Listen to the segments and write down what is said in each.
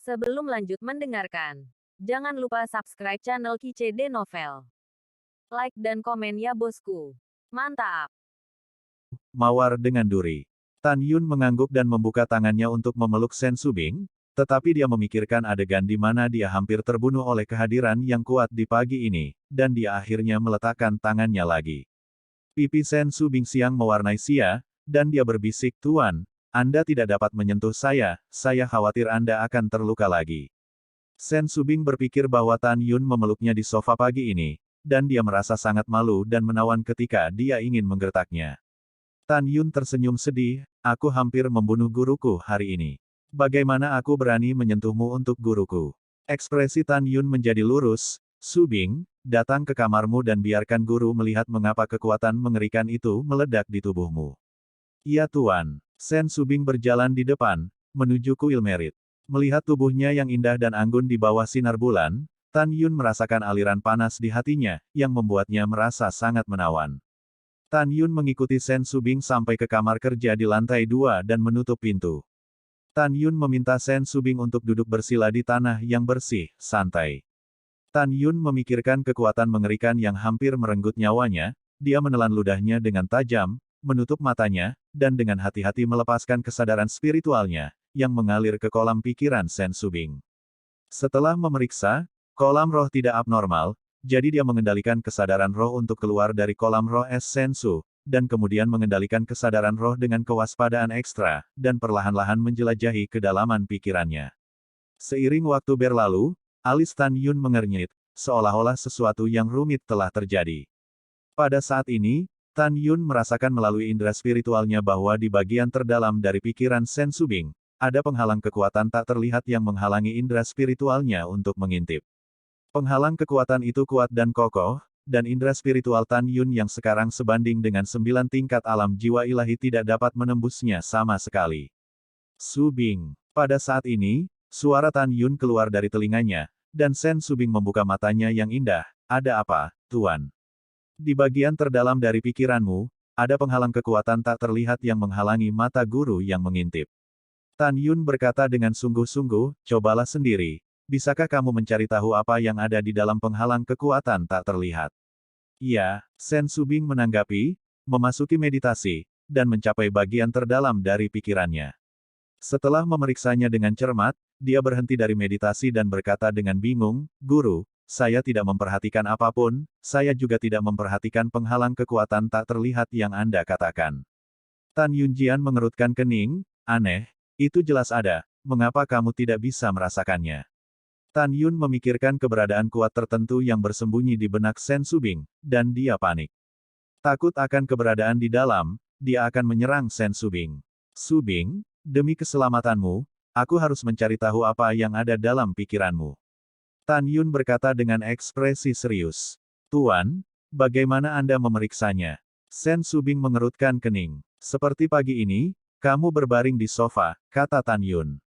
Sebelum lanjut mendengarkan, jangan lupa subscribe channel KCD Novel. Like dan komen ya bosku. Mantap. Mawar dengan duri. Tan Yun mengangguk dan membuka tangannya untuk memeluk Sen Subing, tetapi dia memikirkan adegan di mana dia hampir terbunuh oleh kehadiran yang kuat di pagi ini, dan dia akhirnya meletakkan tangannya lagi. Pipi Sen Subing siang mewarnai sia, dan dia berbisik, "Tuan, Anda tidak dapat menyentuh saya khawatir Anda akan terluka lagi." Sen Subing berpikir bahwa Tan Yun memeluknya di sofa pagi ini, dan dia merasa sangat malu dan menawan ketika dia ingin menggertaknya. Tan Yun tersenyum sedih, "Aku hampir membunuh guruku hari ini. Bagaimana aku berani menyentuhmu untuk guruku?" Ekspresi Tan Yun menjadi lurus, "Subing, datang ke kamarmu dan biarkan guru melihat mengapa kekuatan mengerikan itu meledak di tubuhmu." "Iya Tuan." Sen Subing berjalan di depan, menuju kuil Merit. Melihat tubuhnya yang indah dan anggun di bawah sinar bulan, Tan Yun merasakan aliran panas di hatinya, yang membuatnya merasa sangat menawan. Tan Yun mengikuti Sen Subing sampai ke kamar kerja di lantai 2 dan menutup pintu. Tan Yun meminta Sen Subing untuk duduk bersila di tanah yang bersih, santai. Tan Yun memikirkan kekuatan mengerikan yang hampir merenggut nyawanya, dia menelan ludahnya dengan tajam, menutup matanya, dan dengan hati-hati melepaskan kesadaran spiritualnya, yang mengalir ke kolam pikiran Sen Subing. Setelah memeriksa, kolam roh tidak abnormal, jadi dia mengendalikan kesadaran roh untuk keluar dari kolam roh es sensu, dan kemudian mengendalikan kesadaran roh dengan kewaspadaan ekstra, dan perlahan-lahan menjelajahi kedalaman pikirannya. Seiring waktu berlalu, alis Tan Yun mengernyit, seolah-olah sesuatu yang rumit telah terjadi. Pada saat ini, Tan Yun merasakan melalui indera spiritualnya bahwa di bagian terdalam dari pikiran Sen Subing, ada penghalang kekuatan tak terlihat yang menghalangi indera spiritualnya untuk mengintip. Penghalang kekuatan itu kuat dan kokoh, dan indera spiritual Tan Yun yang sekarang sebanding dengan 9 tingkat alam jiwa ilahi tidak dapat menembusnya sama sekali. "Subing." Pada saat ini, suara Tan Yun keluar dari telinganya, dan Sen Subing membuka matanya yang indah. "Ada apa, Tuan?" "Di bagian terdalam dari pikiranmu, ada penghalang kekuatan tak terlihat yang menghalangi mata guru yang mengintip." Tan Yun berkata dengan sungguh-sungguh, "Cobalah sendiri. Bisakah kamu mencari tahu apa yang ada di dalam penghalang kekuatan tak terlihat?" "Iya," Sen Subing menanggapi, memasuki meditasi, dan mencapai bagian terdalam dari pikirannya. Setelah memeriksanya dengan cermat, dia berhenti dari meditasi dan berkata dengan bingung, "Guru, saya tidak memperhatikan apapun, saya juga tidak memperhatikan penghalang kekuatan tak terlihat yang Anda katakan." Tan Yunjian mengerutkan kening, "Aneh, itu jelas ada, mengapa kamu tidak bisa merasakannya?" Tan Yun memikirkan keberadaan kuat tertentu yang bersembunyi di benak Sen Subing, dan dia panik. Takut akan keberadaan di dalam, dia akan menyerang Sen Subing. "Subing, demi keselamatanmu, aku harus mencari tahu apa yang ada dalam pikiranmu." Tan Yun berkata dengan ekspresi serius. "Tuan, bagaimana Anda memeriksanya?" Sen Subing mengerutkan kening. "Seperti pagi ini, kamu berbaring di sofa," kata Tan Yun.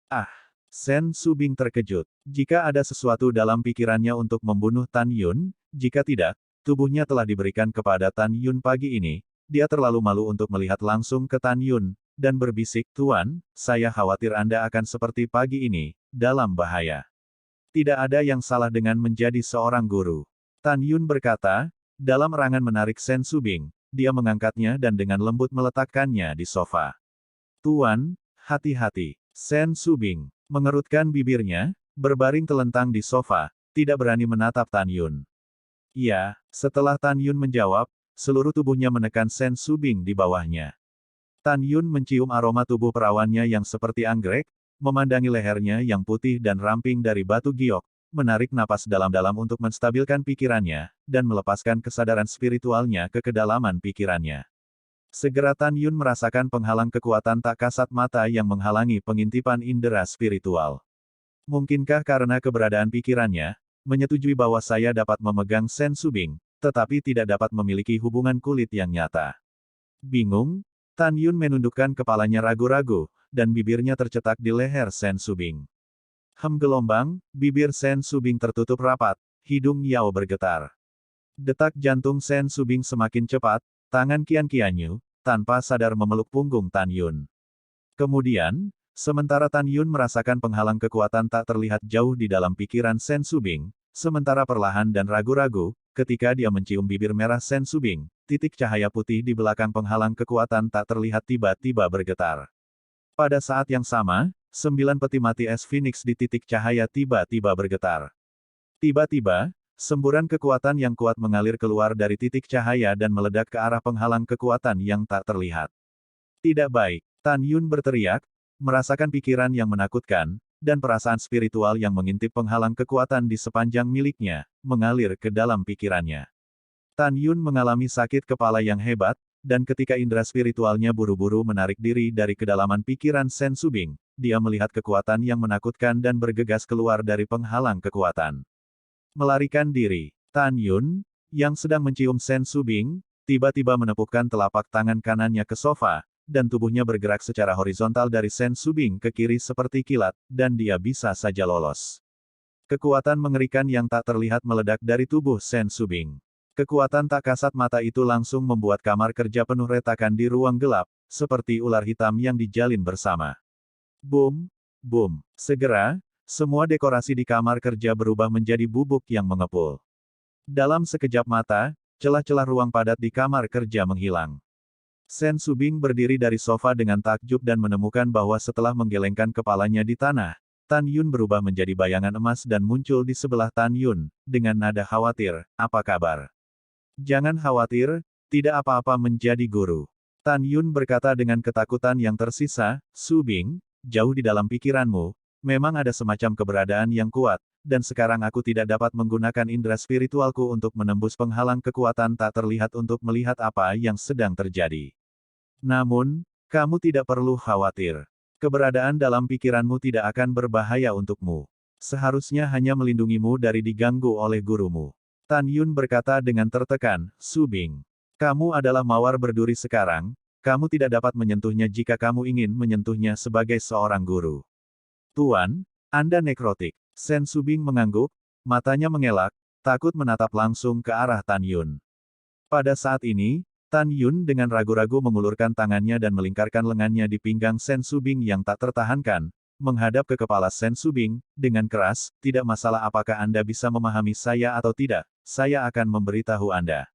"Ah!" Sen Subing terkejut. Jika ada sesuatu dalam pikirannya untuk membunuh Tan Yun, jika tidak, tubuhnya telah diberikan kepada Tan Yun pagi ini, dia terlalu malu untuk melihat langsung ke Tan Yun, dan berbisik, "Tuan, saya khawatir Anda akan seperti pagi ini, dalam bahaya." "Tidak ada yang salah dengan menjadi seorang guru." Tan Yun berkata, dalam erangan menarik Sen Subing, dia mengangkatnya dan dengan lembut meletakkannya di sofa. "Tuan, hati-hati." Sen Subing mengerutkan bibirnya, berbaring telentang di sofa, tidak berani menatap Tan Yun. "Iya." Setelah Tan Yun menjawab, seluruh tubuhnya menekan Sen Subing di bawahnya. Tan Yun mencium aroma tubuh perawannya yang seperti anggrek, memandangi lehernya yang putih dan ramping dari batu giok, menarik napas dalam-dalam untuk menstabilkan pikirannya, dan melepaskan kesadaran spiritualnya ke kedalaman pikirannya. Segera Tan Yun merasakan penghalang kekuatan tak kasat mata yang menghalangi pengintipan indera spiritual. Mungkinkah karena keberadaan pikirannya, menyetujui bahwa saya dapat memegang Sen Subing, tetapi tidak dapat memiliki hubungan kulit yang nyata? Bingung, Tan Yun menundukkan kepalanya ragu-ragu, dan bibirnya tercetak di leher Sen Subing. Gelombang, bibir Sen Subing tertutup rapat, hidung Yao bergetar. Detak jantung Sen Subing semakin cepat, tangan Qian Qianyu, tanpa sadar memeluk punggung Tan Yun. Kemudian, Sementara Tan Yun merasakan penghalang kekuatan tak terlihat jauh di dalam pikiran Sen Subing, sementara perlahan dan ragu-ragu, ketika dia mencium bibir merah Sen Subing, titik cahaya putih di belakang penghalang kekuatan tak terlihat tiba-tiba bergetar. Pada saat yang sama, 9 peti mati es Phoenix di titik cahaya tiba-tiba bergetar. Tiba-tiba, semburan kekuatan yang kuat mengalir keluar dari titik cahaya dan meledak ke arah penghalang kekuatan yang tak terlihat. Tidak baik, Tan Yun berteriak, merasakan pikiran yang menakutkan, dan perasaan spiritual yang mengintip penghalang kekuatan di sepanjang miliknya, mengalir ke dalam pikirannya. Tan Yun mengalami sakit kepala yang hebat, dan ketika indera spiritualnya buru-buru menarik diri dari kedalaman pikiran Sen Subing, dia melihat kekuatan yang menakutkan dan bergegas keluar dari penghalang kekuatan. Melarikan diri, Tan Yun, yang sedang mencium Sen Subing, tiba-tiba menepukkan telapak tangan kanannya ke sofa, dan tubuhnya bergerak secara horizontal dari Sen Subing ke kiri seperti kilat, dan dia bisa saja lolos. Kekuatan mengerikan yang tak terlihat meledak dari tubuh Sen Subing. Kekuatan tak kasat mata itu langsung membuat kamar kerja penuh retakan di ruang gelap, seperti ular hitam yang dijalin bersama. Boom, boom. Segera, semua dekorasi di kamar kerja berubah menjadi bubuk yang mengepul. Dalam sekejap mata, celah-celah ruang padat di kamar kerja menghilang. Sen Subing berdiri dari sofa dengan takjub dan menemukan bahwa setelah menggelengkan kepalanya di tanah, Tan Yun berubah menjadi bayangan emas dan muncul di sebelah Tan Yun, dengan nada khawatir, "Apa kabar?" "Jangan khawatir, tidak apa-apa menjadi guru." Tan Yun berkata dengan ketakutan yang tersisa, "Subing, jauh di dalam pikiranmu, memang ada semacam keberadaan yang kuat, dan sekarang aku tidak dapat menggunakan indera spiritualku untuk menembus penghalang kekuatan tak terlihat untuk melihat apa yang sedang terjadi. Namun, kamu tidak perlu khawatir. Keberadaan dalam pikiranmu tidak akan berbahaya untukmu. Seharusnya hanya melindungimu dari diganggu oleh gurumu." Tan Yun berkata dengan tertekan, "Subing, kamu adalah mawar berduri sekarang, kamu tidak dapat menyentuhnya jika kamu ingin menyentuhnya sebagai seorang guru." "Tuan, Anda nekrotik." Sen Subing mengangguk, matanya mengelak, takut menatap langsung ke arah Tan Yun. Pada saat ini, Tan Yun dengan ragu-ragu mengulurkan tangannya dan melingkarkan lengannya di pinggang Sen Subing yang tak tertahankan, menghadap ke kepala Sen Subing, dengan keras, "Tidak masalah apakah Anda bisa memahami saya atau tidak, saya akan memberitahu Anda.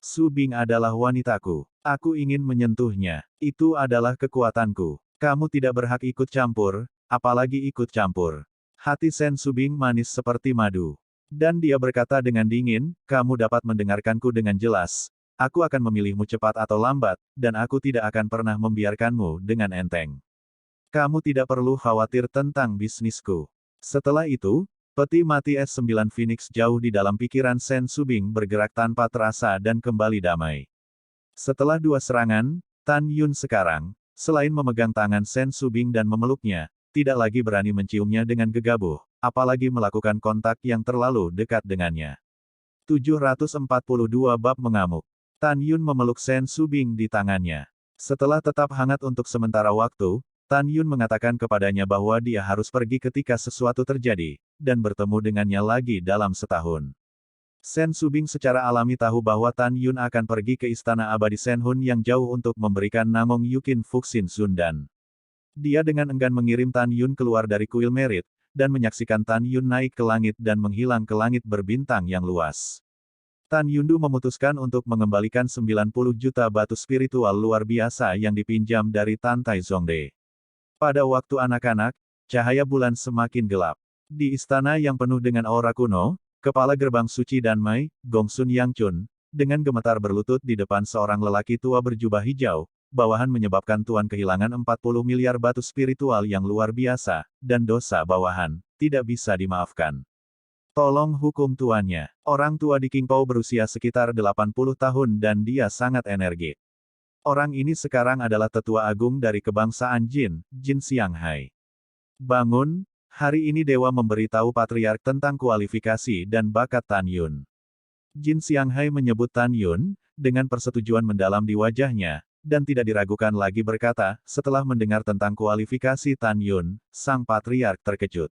Subing adalah wanitaku. Aku ingin menyentuhnya. Itu adalah kekuatanku. Kamu tidak berhak ikut campur, apalagi ikut campur." Hati Sen Subing manis seperti madu. Dan dia berkata dengan dingin, "Kamu dapat mendengarkanku dengan jelas. Aku akan memilihmu cepat atau lambat, dan aku tidak akan pernah membiarkanmu dengan enteng. Kamu tidak perlu khawatir tentang bisnisku." Setelah itu, peti mati S9 Phoenix jauh di dalam pikiran Sen Subing bergerak tanpa terasa dan kembali damai. Setelah 2 serangan, Tan Yun sekarang, selain memegang tangan Sen Subing dan memeluknya, tidak lagi berani menciumnya dengan gegabah, apalagi melakukan kontak yang terlalu dekat dengannya. 742 bab mengamuk. Tan Yun memeluk Sen Subing di tangannya. Setelah tetap hangat untuk sementara waktu, Tan Yun mengatakan kepadanya bahwa dia harus pergi ketika sesuatu terjadi, dan bertemu dengannya lagi dalam setahun. Sen Subing secara alami tahu bahwa Tan Yun akan pergi ke Istana Abadi Senhun yang jauh untuk memberikan Namong Yukin Fuxin Sundan. Dia dengan enggan mengirim Tan Yun keluar dari kuil Merit, dan menyaksikan Tan Yun naik ke langit dan menghilang ke langit berbintang yang luas. Tan Yundu memutuskan untuk mengembalikan 90 juta batu spiritual luar biasa yang dipinjam dari Tan Tai Zongde. Pada waktu anak-anak, cahaya bulan semakin gelap. Di istana yang penuh dengan aura kuno, kepala gerbang suci Danmai, Gongsun Yangchun, dengan gemetar berlutut di depan seorang lelaki tua berjubah hijau, bawahan menyebabkan Tuan kehilangan 40 miliar batu spiritual yang luar biasa, dan dosa bawahan, tidak bisa dimaafkan. Tolong hukum tuannya. Orang tua di Qingpao berusia sekitar 80 tahun dan dia sangat energik. Orang ini sekarang adalah tetua agung dari kebangsaan Jin, Jin Xianghai. "Bangun, hari ini dewa memberitahu patriark tentang kualifikasi dan bakat Tan Yun." Jin Xianghai menyebut Tan Yun, dengan persetujuan mendalam di wajahnya, dan tidak diragukan lagi berkata, setelah mendengar tentang kualifikasi Tan Yun, sang patriark terkejut.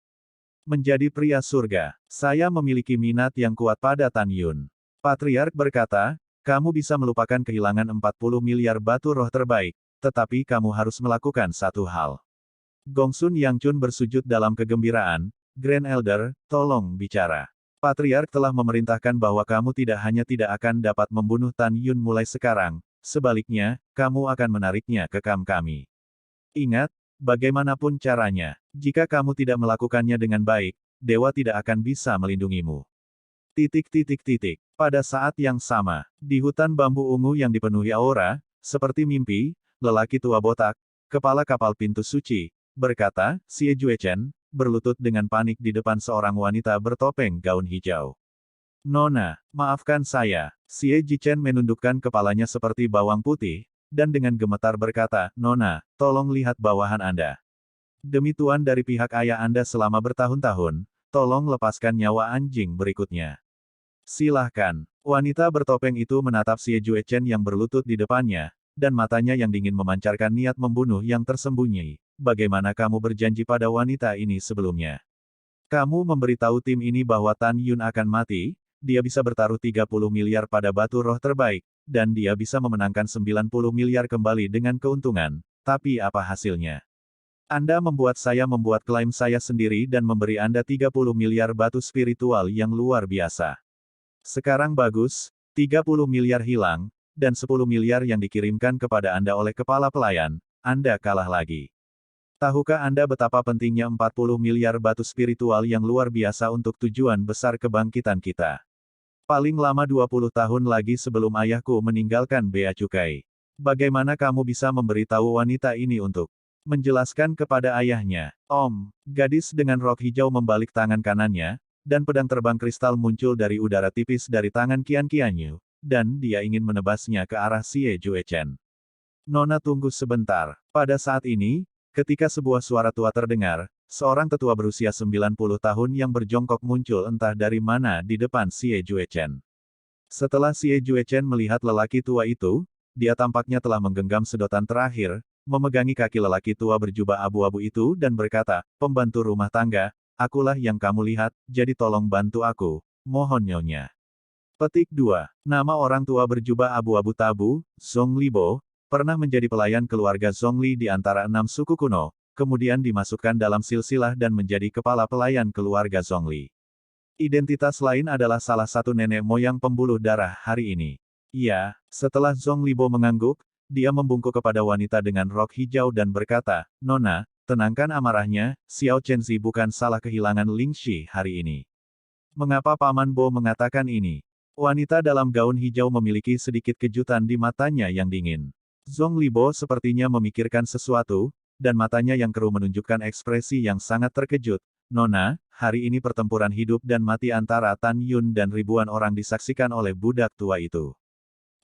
"Menjadi pria surga, saya memiliki minat yang kuat pada Tan Yun." Patriark berkata, "Kamu bisa melupakan kehilangan 40 miliar batu roh terbaik, tetapi kamu harus melakukan satu hal. Gongsun Yangchun bersujud dalam kegembiraan, Grand Elder, tolong bicara. Patriark telah memerintahkan bahwa kamu tidak hanya tidak akan dapat membunuh Tan Yun mulai sekarang, sebaliknya, kamu akan menariknya ke kamp kami. Ingat, bagaimanapun caranya, jika kamu tidak melakukannya dengan baik, dewa tidak akan bisa melindungimu. Pada saat yang sama, di hutan bambu ungu yang dipenuhi aura, seperti mimpi, lelaki tua botak, kepala kapal pintu suci, berkata, Xie Juechen, berlutut dengan panik di depan seorang wanita bertopeng gaun hijau. Nona, maafkan saya. Xie Jichen menundukkan kepalanya seperti bawang putih, dan dengan gemetar berkata, Nona, tolong lihat bawahan Anda. Demi tuan dari pihak ayah Anda selama bertahun-tahun, tolong lepaskan nyawa anjing berikutnya. Silahkan. Wanita bertopeng itu menatap Xie Juechen yang berlutut di depannya, dan matanya yang dingin memancarkan niat membunuh yang tersembunyi. Bagaimana kamu berjanji pada wanita ini sebelumnya? Kamu memberitahu tim ini bahwa Tan Yun akan mati, dia bisa bertaruh 30 miliar pada batu roh terbaik, dan dia bisa memenangkan 90 miliar kembali dengan keuntungan. Tapi apa hasilnya? Anda membuat saya membuat klaim saya sendiri dan memberi Anda 30 miliar batu spiritual yang luar biasa. Sekarang bagus, 30 miliar hilang, dan 10 miliar yang dikirimkan kepada Anda oleh kepala pelayan, Anda kalah lagi. Tahukah Anda betapa pentingnya 40 miliar batu spiritual yang luar biasa untuk tujuan besar kebangkitan kita? Paling lama 20 tahun lagi sebelum ayahku meninggalkan bea cukai. Bagaimana kamu bisa memberitahu wanita ini untuk menjelaskan kepada ayahnya? Om, gadis dengan rok hijau membalik tangan kanannya, dan pedang terbang kristal muncul dari udara tipis dari tangan Qian Qianyu, dan dia ingin menebasnya ke arah Xie Juechen. Nona tunggu sebentar. Pada saat ini, ketika sebuah suara tua terdengar, seorang tetua berusia 90 tahun yang berjongkok muncul entah dari mana di depan Xie Juechen. Setelah Xie Juechen melihat lelaki tua itu, dia tampaknya telah menggenggam sedotan terakhir, memegangi kaki lelaki tua berjubah abu-abu itu dan berkata, pembantu rumah tangga, akulah yang kamu lihat, jadi tolong bantu aku, mohon nyonya. Petik 2. Nama orang tua berjubah abu-abu Tabu, Zhong Libo, pernah menjadi pelayan keluarga Zhongli di antara 6 suku kuno, kemudian dimasukkan dalam silsilah dan menjadi kepala pelayan keluarga Zhongli. Identitas lain adalah salah satu nenek moyang pembuluh darah hari ini. Ya, setelah Zhong Libo mengangguk, dia membungkuk kepada wanita dengan rok hijau dan berkata, Nona, tenangkan amarahnya, Xiao Chenzi bukan salah kehilangan Ling Shi hari ini. Mengapa Paman Bo mengatakan ini? Wanita dalam gaun hijau memiliki sedikit kejutan di matanya yang dingin. Zhong Libo sepertinya memikirkan sesuatu, dan matanya yang keruh menunjukkan ekspresi yang sangat terkejut. Nona, hari ini pertempuran hidup dan mati antara Tan Yun dan ribuan orang disaksikan oleh budak tua itu.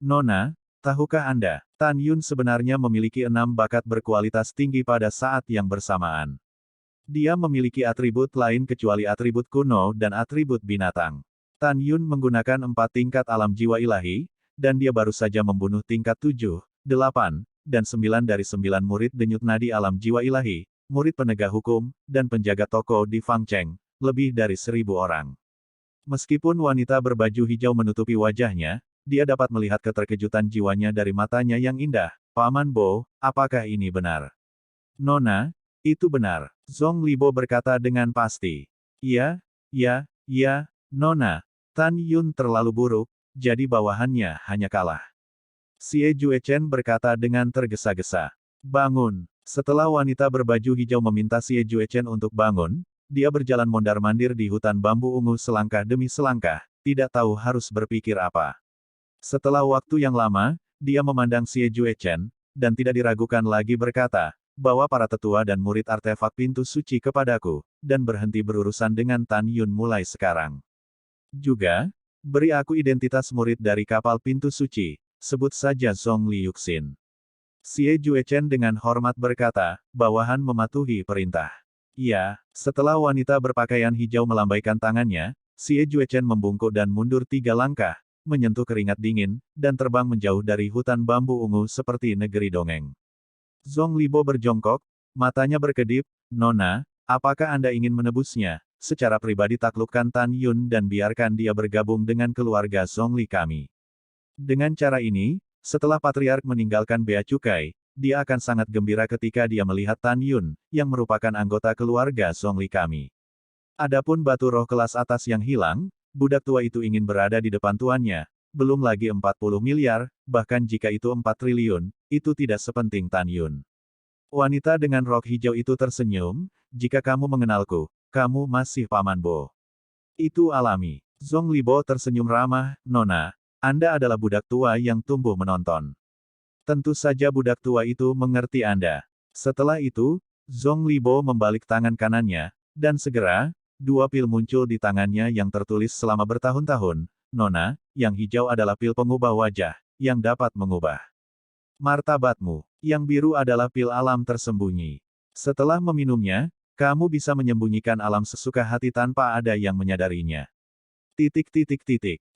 Nona, tahukah Anda, Tan Yun sebenarnya memiliki 6 bakat berkualitas tinggi pada saat yang bersamaan. Dia memiliki atribut lain kecuali atribut kuno dan atribut binatang. Tan Yun menggunakan 4 tingkat alam jiwa ilahi, dan dia baru saja membunuh tingkat 7, 8, dan 9 dari 9 murid denyut nadi alam jiwa ilahi, murid penegak hukum, dan penjaga toko di Fangcheng, lebih dari 1000 orang. Meskipun wanita berbaju hijau menutupi wajahnya, dia dapat melihat keterkejutan jiwanya dari matanya yang indah. Paman Bo, apakah ini benar? Nona, itu benar. Zhong Libo berkata dengan pasti. Iya, Nona. Tan Yun terlalu buruk, jadi bawahannya hanya kalah. Xie Juechen berkata dengan tergesa-gesa. Bangun. Setelah wanita berbaju hijau meminta Xie Juechen untuk bangun, dia berjalan mondar-mandir di hutan bambu ungu selangkah demi selangkah, tidak tahu harus berpikir apa. Setelah waktu yang lama, dia memandang Xie Juechen, dan tidak diragukan lagi berkata, bawa para tetua dan murid artefak pintu suci kepadaku, dan berhenti berurusan dengan Tan Yun mulai sekarang. Juga, beri aku identitas murid dari kapal pintu suci. Sebut saja Zhong Liuxin. Xie Juechen dengan hormat berkata, bawahan mematuhi perintah. Ya, setelah wanita berpakaian hijau melambaikan tangannya, Xie Juechen membungkuk dan mundur 3 langkah, menyentuh keringat dingin, dan terbang menjauh dari hutan bambu ungu seperti negeri dongeng. Zhong Libo berjongkok, matanya berkedip, Nona, apakah Anda ingin menebusnya? Secara pribadi taklukkan Tan Yun dan biarkan dia bergabung dengan keluarga Zhongli kami. Dengan cara ini, setelah Patriark meninggalkan bea cukai, dia akan sangat gembira ketika dia melihat Tan Yun, yang merupakan anggota keluarga Zhongli kami. Adapun batu roh kelas atas yang hilang, budak tua itu ingin berada di depan tuannya, belum lagi 40 miliar, bahkan jika itu 4 triliun, itu tidak sepenting Tan Yun. Wanita dengan rok hijau itu tersenyum, jika kamu mengenalku, kamu masih Paman Bo. Itu alami. Zhongli Bo tersenyum ramah, Nona, Anda adalah budak tua yang tumbuh menonton. Tentu saja budak tua itu mengerti Anda. Setelah itu, Zhongli Bo membalik tangan kanannya, dan segera, 2 pil muncul di tangannya yang tertulis selama bertahun-tahun, Nona, yang hijau adalah pil pengubah wajah, yang dapat mengubah martabatmu. Yang biru adalah pil alam tersembunyi. Setelah meminumnya, kamu bisa menyembunyikan alam sesuka hati tanpa ada yang menyadarinya.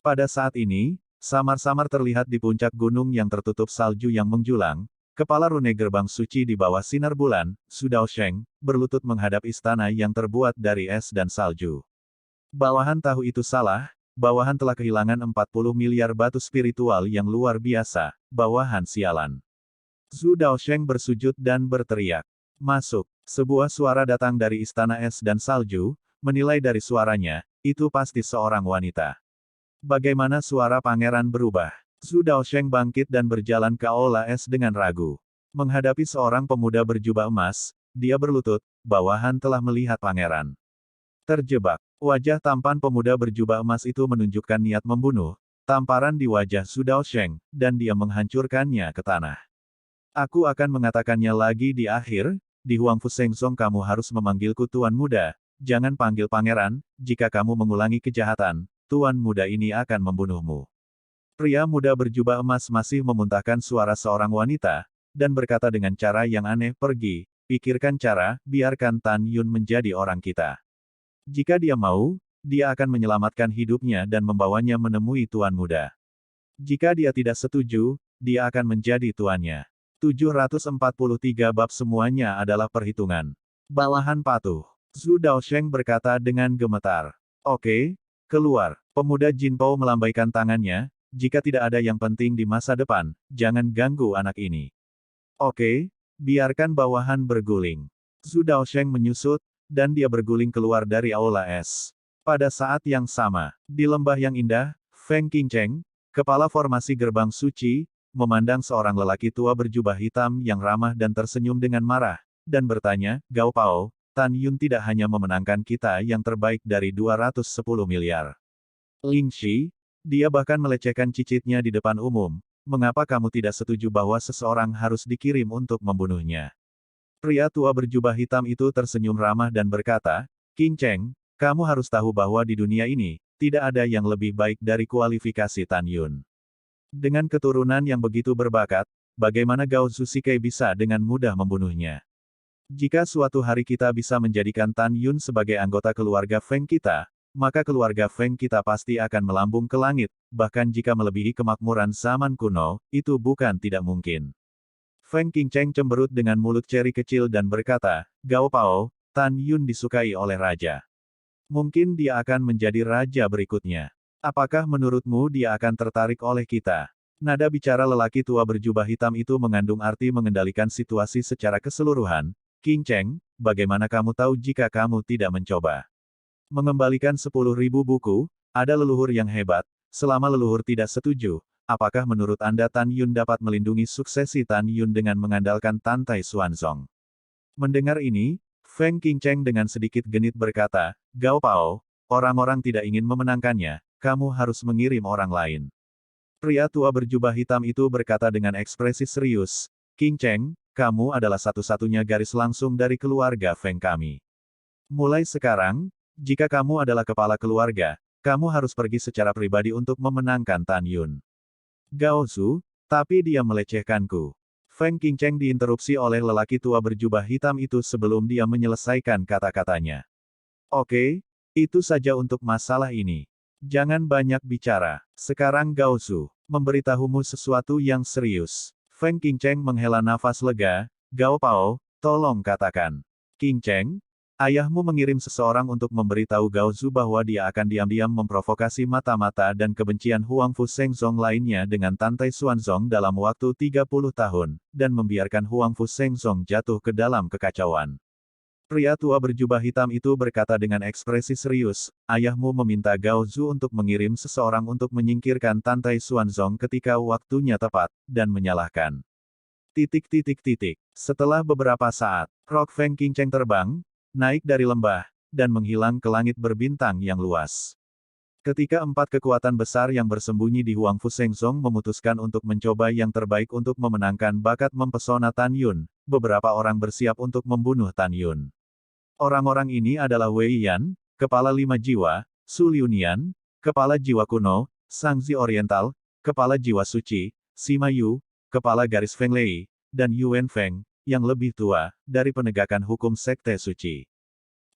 Pada saat ini, samar-samar terlihat di puncak gunung yang tertutup salju yang menjulang, kepala rune gerbang suci di bawah sinar bulan, Su Daosheng, berlutut menghadap istana yang terbuat dari es dan salju. Bawahan tahu itu salah, bawahan telah kehilangan 40 miliar batu spiritual yang luar biasa, bawahan sialan. Su Daosheng bersujud dan berteriak. Masuk. Sebuah suara datang dari istana es dan salju, menilai dari suaranya, itu pasti seorang wanita. Bagaimana suara pangeran berubah? Su Daosheng bangkit dan berjalan ke aula es dengan ragu. Menghadapi seorang pemuda berjubah emas, dia berlutut, bawahan telah melihat pangeran. Terjebak. Wajah tampan pemuda berjubah emas itu menunjukkan niat membunuh, tamparan di wajah Su Daosheng, dan dia menghancurkannya ke tanah. Aku akan mengatakannya lagi di akhir, di Huangfu Sengsong kamu harus memanggilku Tuan Muda, jangan panggil pangeran, jika kamu mengulangi kejahatan, Tuan Muda ini akan membunuhmu. Pria muda berjubah emas masih memuntahkan suara seorang wanita, dan berkata dengan cara yang aneh, pergi, pikirkan cara, biarkan Tan Yun menjadi orang kita. Jika dia mau, dia akan menyelamatkan hidupnya dan membawanya menemui Tuan Muda. Jika dia tidak setuju, dia akan menjadi tuannya. 743 bab semuanya adalah perhitungan. Bawahan patuh. Su Daosheng berkata dengan gemetar. Oke, keluar. Pemuda Jinpao melambaikan tangannya, jika tidak ada yang penting di masa depan, jangan ganggu anak ini. Oke, biarkan bawahan berguling. Su Daosheng menyusut, dan dia berguling keluar dari aula es. Pada saat yang sama, di lembah yang indah, Feng Qingcheng, kepala formasi gerbang suci, memandang seorang lelaki tua berjubah hitam yang ramah dan tersenyum dengan marah, dan bertanya, Gao Pao, Tan Yun tidak hanya memenangkan kita yang terbaik dari 210 miliar. Ling Shi, dia bahkan melecehkan cicitnya di depan umum, mengapa kamu tidak setuju bahwa seseorang harus dikirim untuk membunuhnya? Pria tua berjubah hitam itu tersenyum ramah dan berkata, King Cheng, kamu harus tahu bahwa di dunia ini, tidak ada yang lebih baik dari kualifikasi Tan Yun. Dengan keturunan yang begitu berbakat, bagaimana Gao Zusikei bisa dengan mudah membunuhnya? Jika suatu hari kita bisa menjadikan Tan Yun sebagai anggota keluarga Feng kita, maka keluarga Feng kita pasti akan melambung ke langit, bahkan jika melebihi kemakmuran zaman kuno, itu bukan tidak mungkin. Feng Qingcheng cemberut dengan mulut ceri kecil dan berkata, Gao Pao, Tan Yun disukai oleh raja. Mungkin dia akan menjadi raja berikutnya. Apakah menurutmu dia akan tertarik oleh kita? Nada bicara lelaki tua berjubah hitam itu mengandung arti mengendalikan situasi secara keseluruhan. Qingcheng, bagaimana kamu tahu jika kamu tidak mencoba? Mengembalikan 10.000 buku, ada leluhur yang hebat, selama leluhur tidak setuju, apakah menurut Anda Tan Yun dapat melindungi suksesi Tan Yun dengan mengandalkan Tantai Xuanzong? Mendengar ini, Feng Qingcheng dengan sedikit genit berkata, Gao Pao, orang-orang tidak ingin memenangkannya, kamu harus mengirim orang lain. Pria tua berjubah hitam itu berkata dengan ekspresi serius, Qingcheng, kamu adalah satu-satunya garis langsung dari keluarga Feng kami. Mulai sekarang, jika kamu adalah kepala keluarga, kamu harus pergi secara pribadi untuk memenangkan Tan Yun. Gao Su, tapi dia melecehkanku. Feng Qingcheng diinterupsi oleh lelaki tua berjubah hitam itu sebelum dia menyelesaikan kata-katanya. Oke, itu saja untuk masalah ini. Jangan banyak bicara. Sekarang Gao Su, memberitahumu sesuatu yang serius. Feng Qingcheng menghela nafas lega, Gao Pao, tolong katakan. Qingcheng, Ayahmu mengirim seseorang untuk memberitahu Gao Zu bahwa dia akan diam-diam memprovokasi mata-mata dan kebencian Huangfu Shengzong lainnya dengan Tantai Xuanzong dalam waktu 30 tahun, dan membiarkan Huangfu Shengzong jatuh ke dalam kekacauan. Pria tua berjubah hitam itu berkata dengan ekspresi serius, ayahmu meminta Gao Zu untuk mengirim seseorang untuk menyingkirkan Tantai Xuanzong ketika waktunya tepat, dan menyalahkan. Setelah beberapa saat, Rock Feng Qingcheng terbang, naik dari lembah, dan menghilang ke langit berbintang yang luas. Ketika 4 kekuatan besar yang bersembunyi di Huangfu Shengzong memutuskan untuk mencoba yang terbaik untuk memenangkan bakat mempesona Tan Yun, beberapa orang bersiap untuk membunuh Tan Yun. Orang-orang ini adalah Wei Yan, Kepala 5 Jiwa, Su Liunian, Kepala Jiwa Kuno, Shangzi Oriental, Kepala Jiwa Suci, Sima Yu, Kepala Garis Feng Lei, dan Yuan Feng, yang lebih tua, dari penegakan hukum Sekte Suci.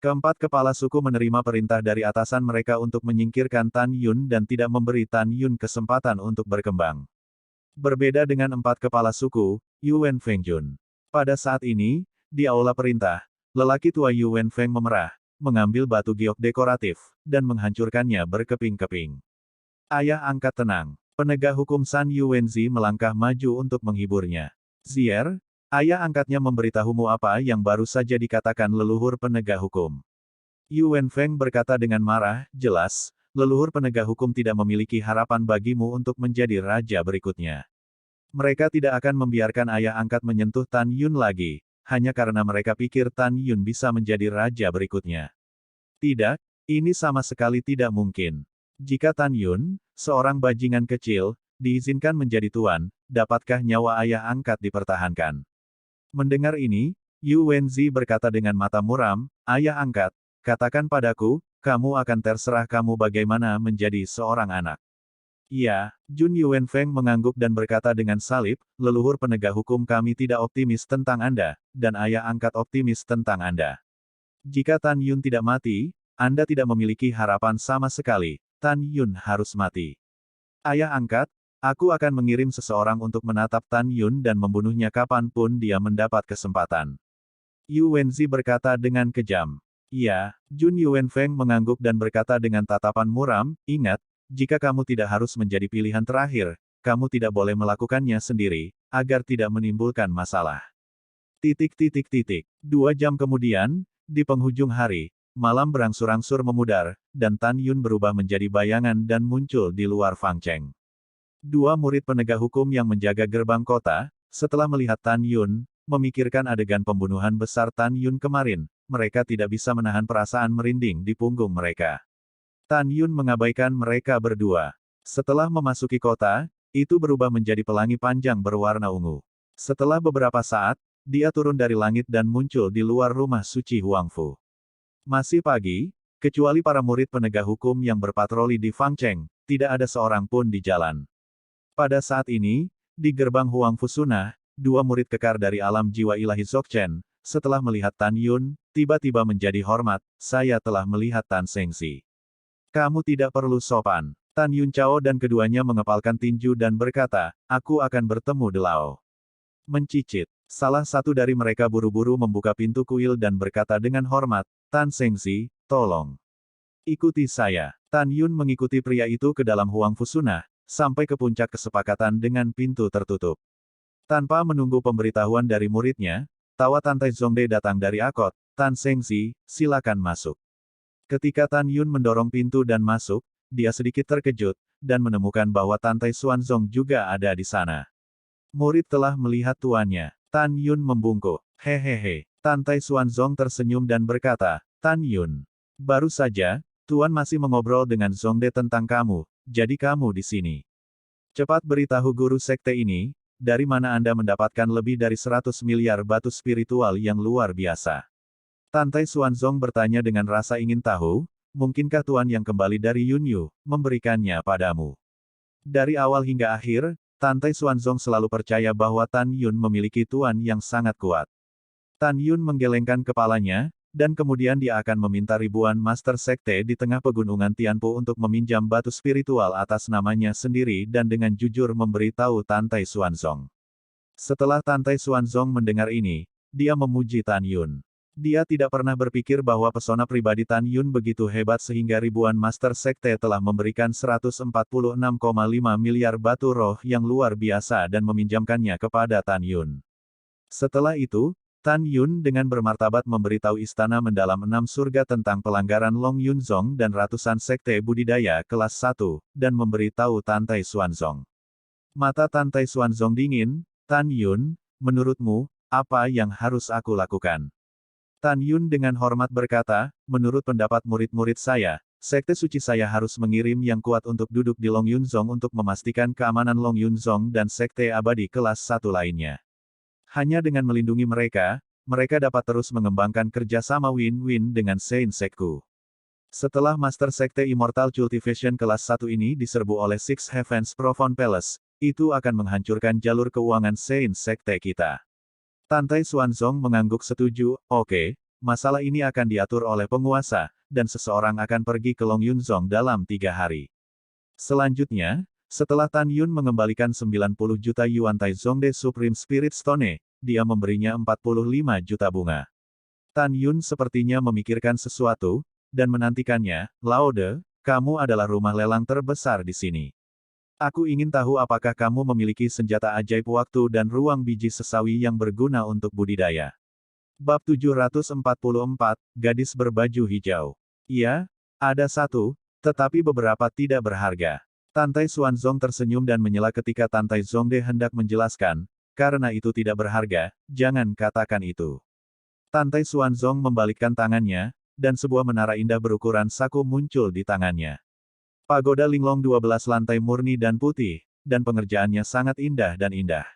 Keempat kepala suku menerima perintah dari atasan mereka untuk menyingkirkan Tan Yun dan tidak memberi Tan Yun kesempatan untuk berkembang. Berbeda dengan 4 kepala suku, Yuan Feng Jun. Pada saat ini, di aula perintah, lelaki tua Yuan Feng memerah, mengambil batu giok dekoratif, dan menghancurkannya berkeping-keping. Ayah angkat tenang. Penegak hukum San Yuanzi melangkah maju untuk menghiburnya. Zier, ayah angkatnya memberitahumu apa yang baru saja dikatakan leluhur penegak hukum. Yuan Feng berkata dengan marah, jelas, leluhur penegak hukum tidak memiliki harapan bagimu untuk menjadi raja berikutnya. Mereka tidak akan membiarkan ayah angkat menyentuh Tan Yun lagi, hanya karena mereka pikir Tan Yun bisa menjadi raja berikutnya. Tidak, ini sama sekali tidak mungkin. Jika Tan Yun, seorang bajingan kecil, diizinkan menjadi tuan, dapatkah nyawa ayah angkat dipertahankan? Mendengar ini, Yu Wenzi berkata dengan mata muram, ayah angkat, katakan padaku, kamu akan terserah kamu bagaimana menjadi seorang anak. Iya, Jun Yuan Feng mengangguk dan berkata dengan salib, leluhur penegak hukum kami tidak optimis tentang Anda, dan ayah angkat optimis tentang Anda. Jika Tan Yun tidak mati, Anda tidak memiliki harapan sama sekali, Tan Yun harus mati. Ayah angkat, aku akan mengirim seseorang untuk menatap Tan Yun dan membunuhnya kapanpun dia mendapat kesempatan. Yu Wenzi berkata dengan kejam. Iya, Jun Yuan Feng mengangguk dan berkata dengan tatapan muram, ingat, jika kamu tidak harus menjadi pilihan terakhir, kamu tidak boleh melakukannya sendiri, agar tidak menimbulkan masalah. 2 jam kemudian, di penghujung hari, malam berangsur-angsur memudar, dan Tan Yun berubah menjadi bayangan dan muncul di luar Fangcheng. 2 murid penegak hukum yang menjaga gerbang kota, setelah melihat Tan Yun, memikirkan adegan pembunuhan besar Tan Yun kemarin, mereka tidak bisa menahan perasaan merinding di punggung mereka. Tan Yun mengabaikan mereka berdua. Setelah memasuki kota, itu berubah menjadi pelangi panjang berwarna ungu. Setelah beberapa saat, dia turun dari langit dan muncul di luar rumah suci Huangfu. Masih pagi, kecuali para murid penegak hukum yang berpatroli di Fangcheng, tidak ada seorang pun di jalan. Pada saat ini, di gerbang Huangfu Sunah, 2 murid kekar dari alam jiwa ilahi Dzogchen, setelah melihat Tan Yun, tiba-tiba menjadi hormat, saya telah melihat Tan Shengxi. Kamu tidak perlu sopan. Tan Yun Chao dan keduanya mengepalkan tinju dan berkata, aku akan bertemu Delao. Mencicit. Salah satu dari mereka buru-buru membuka pintu kuil dan berkata dengan hormat, Tan Shengxi, tolong. Ikuti saya. Tan Yun mengikuti pria itu ke dalam Huangfu Sunah, sampai ke puncak kesepakatan dengan pintu tertutup. Tanpa menunggu pemberitahuan dari muridnya, tawa Tantai Zongde datang dari Akot, Tan Shengxi, silakan masuk. Ketika Tan Yun mendorong pintu dan masuk, dia sedikit terkejut, dan menemukan bahwa Tantai Xuanzong juga ada di sana. Murid telah melihat tuannya. Tan Yun membungkuk. Hehehe. Tantai Xuanzong tersenyum dan berkata, Tan Yun. Baru saja, Tuan masih mengobrol dengan Zongde tentang kamu, jadi kamu di sini. Cepat beritahu guru sekte ini, dari mana Anda mendapatkan lebih dari 100 miliar batu spiritual yang luar biasa. Tantai Xuanzong bertanya dengan rasa ingin tahu, mungkinkah Tuan yang kembali dari Yunyu, memberikannya padamu? Dari awal hingga akhir, Tantai Xuanzong selalu percaya bahwa Tan Yun memiliki Tuan yang sangat kuat. Tan Yun menggelengkan kepalanya, dan kemudian dia akan meminta ribuan Master Sekte di tengah pegunungan Tianpu untuk meminjam batu spiritual atas namanya sendiri dan dengan jujur memberitahu Tantai Xuanzong. Setelah Tantai Xuanzong mendengar ini, dia memuji Tan Yun. Dia tidak pernah berpikir bahwa pesona pribadi Tan Yun begitu hebat sehingga ribuan Master Sekte telah memberikan 146,5 miliar batu roh yang luar biasa dan meminjamkannya kepada Tan Yun. Setelah itu, Tan Yun dengan bermartabat memberitahu istana mendalam 6 surga tentang pelanggaran Long Yunzong dan ratusan sekte budidaya kelas 1, dan memberitahu Tantai Xuanzong. Mata Tantai Xuanzong dingin, Tan Yun, menurutmu, apa yang harus aku lakukan? Tan Yun dengan hormat berkata, menurut pendapat murid-murid saya, sekte suci saya harus mengirim yang kuat untuk duduk di Long Yunzong untuk memastikan keamanan Long Yunzong dan sekte abadi kelas 1 lainnya. Hanya dengan melindungi mereka, mereka dapat terus mengembangkan kerjasama win-win dengan Saint Sekku. Setelah Master Sekte Immortal Cultivation kelas 1 ini diserbu oleh Six Heavens Profound Palace, itu akan menghancurkan jalur keuangan Saint Sekte kita. Tantai Xuanzong mengangguk setuju, oke, masalah ini akan diatur oleh penguasa, dan seseorang akan pergi ke Long Yunzong dalam 3 hari. Selanjutnya, setelah Tan Yun mengembalikan 90 juta Yuan Tai Zongde Supreme Spirit Stone, dia memberinya 45 juta bunga. Tan Yun sepertinya memikirkan sesuatu, dan menantikannya, Laude, kamu adalah rumah lelang terbesar di sini. Aku ingin tahu apakah kamu memiliki senjata ajaib waktu dan ruang biji sesawi yang berguna untuk budidaya. Bab 744, Gadis Berbaju Hijau. Iya, ada satu, tetapi beberapa tidak berharga. Tantai Xuanzong tersenyum dan menyela ketika Tantai Zongde hendak menjelaskan, karena itu tidak berharga, jangan katakan itu. Tantai Xuanzong membalikkan tangannya, dan sebuah menara indah berukuran saku muncul di tangannya. Pagoda Linglong 12 lantai murni dan putih, dan pengerjaannya sangat indah dan indah.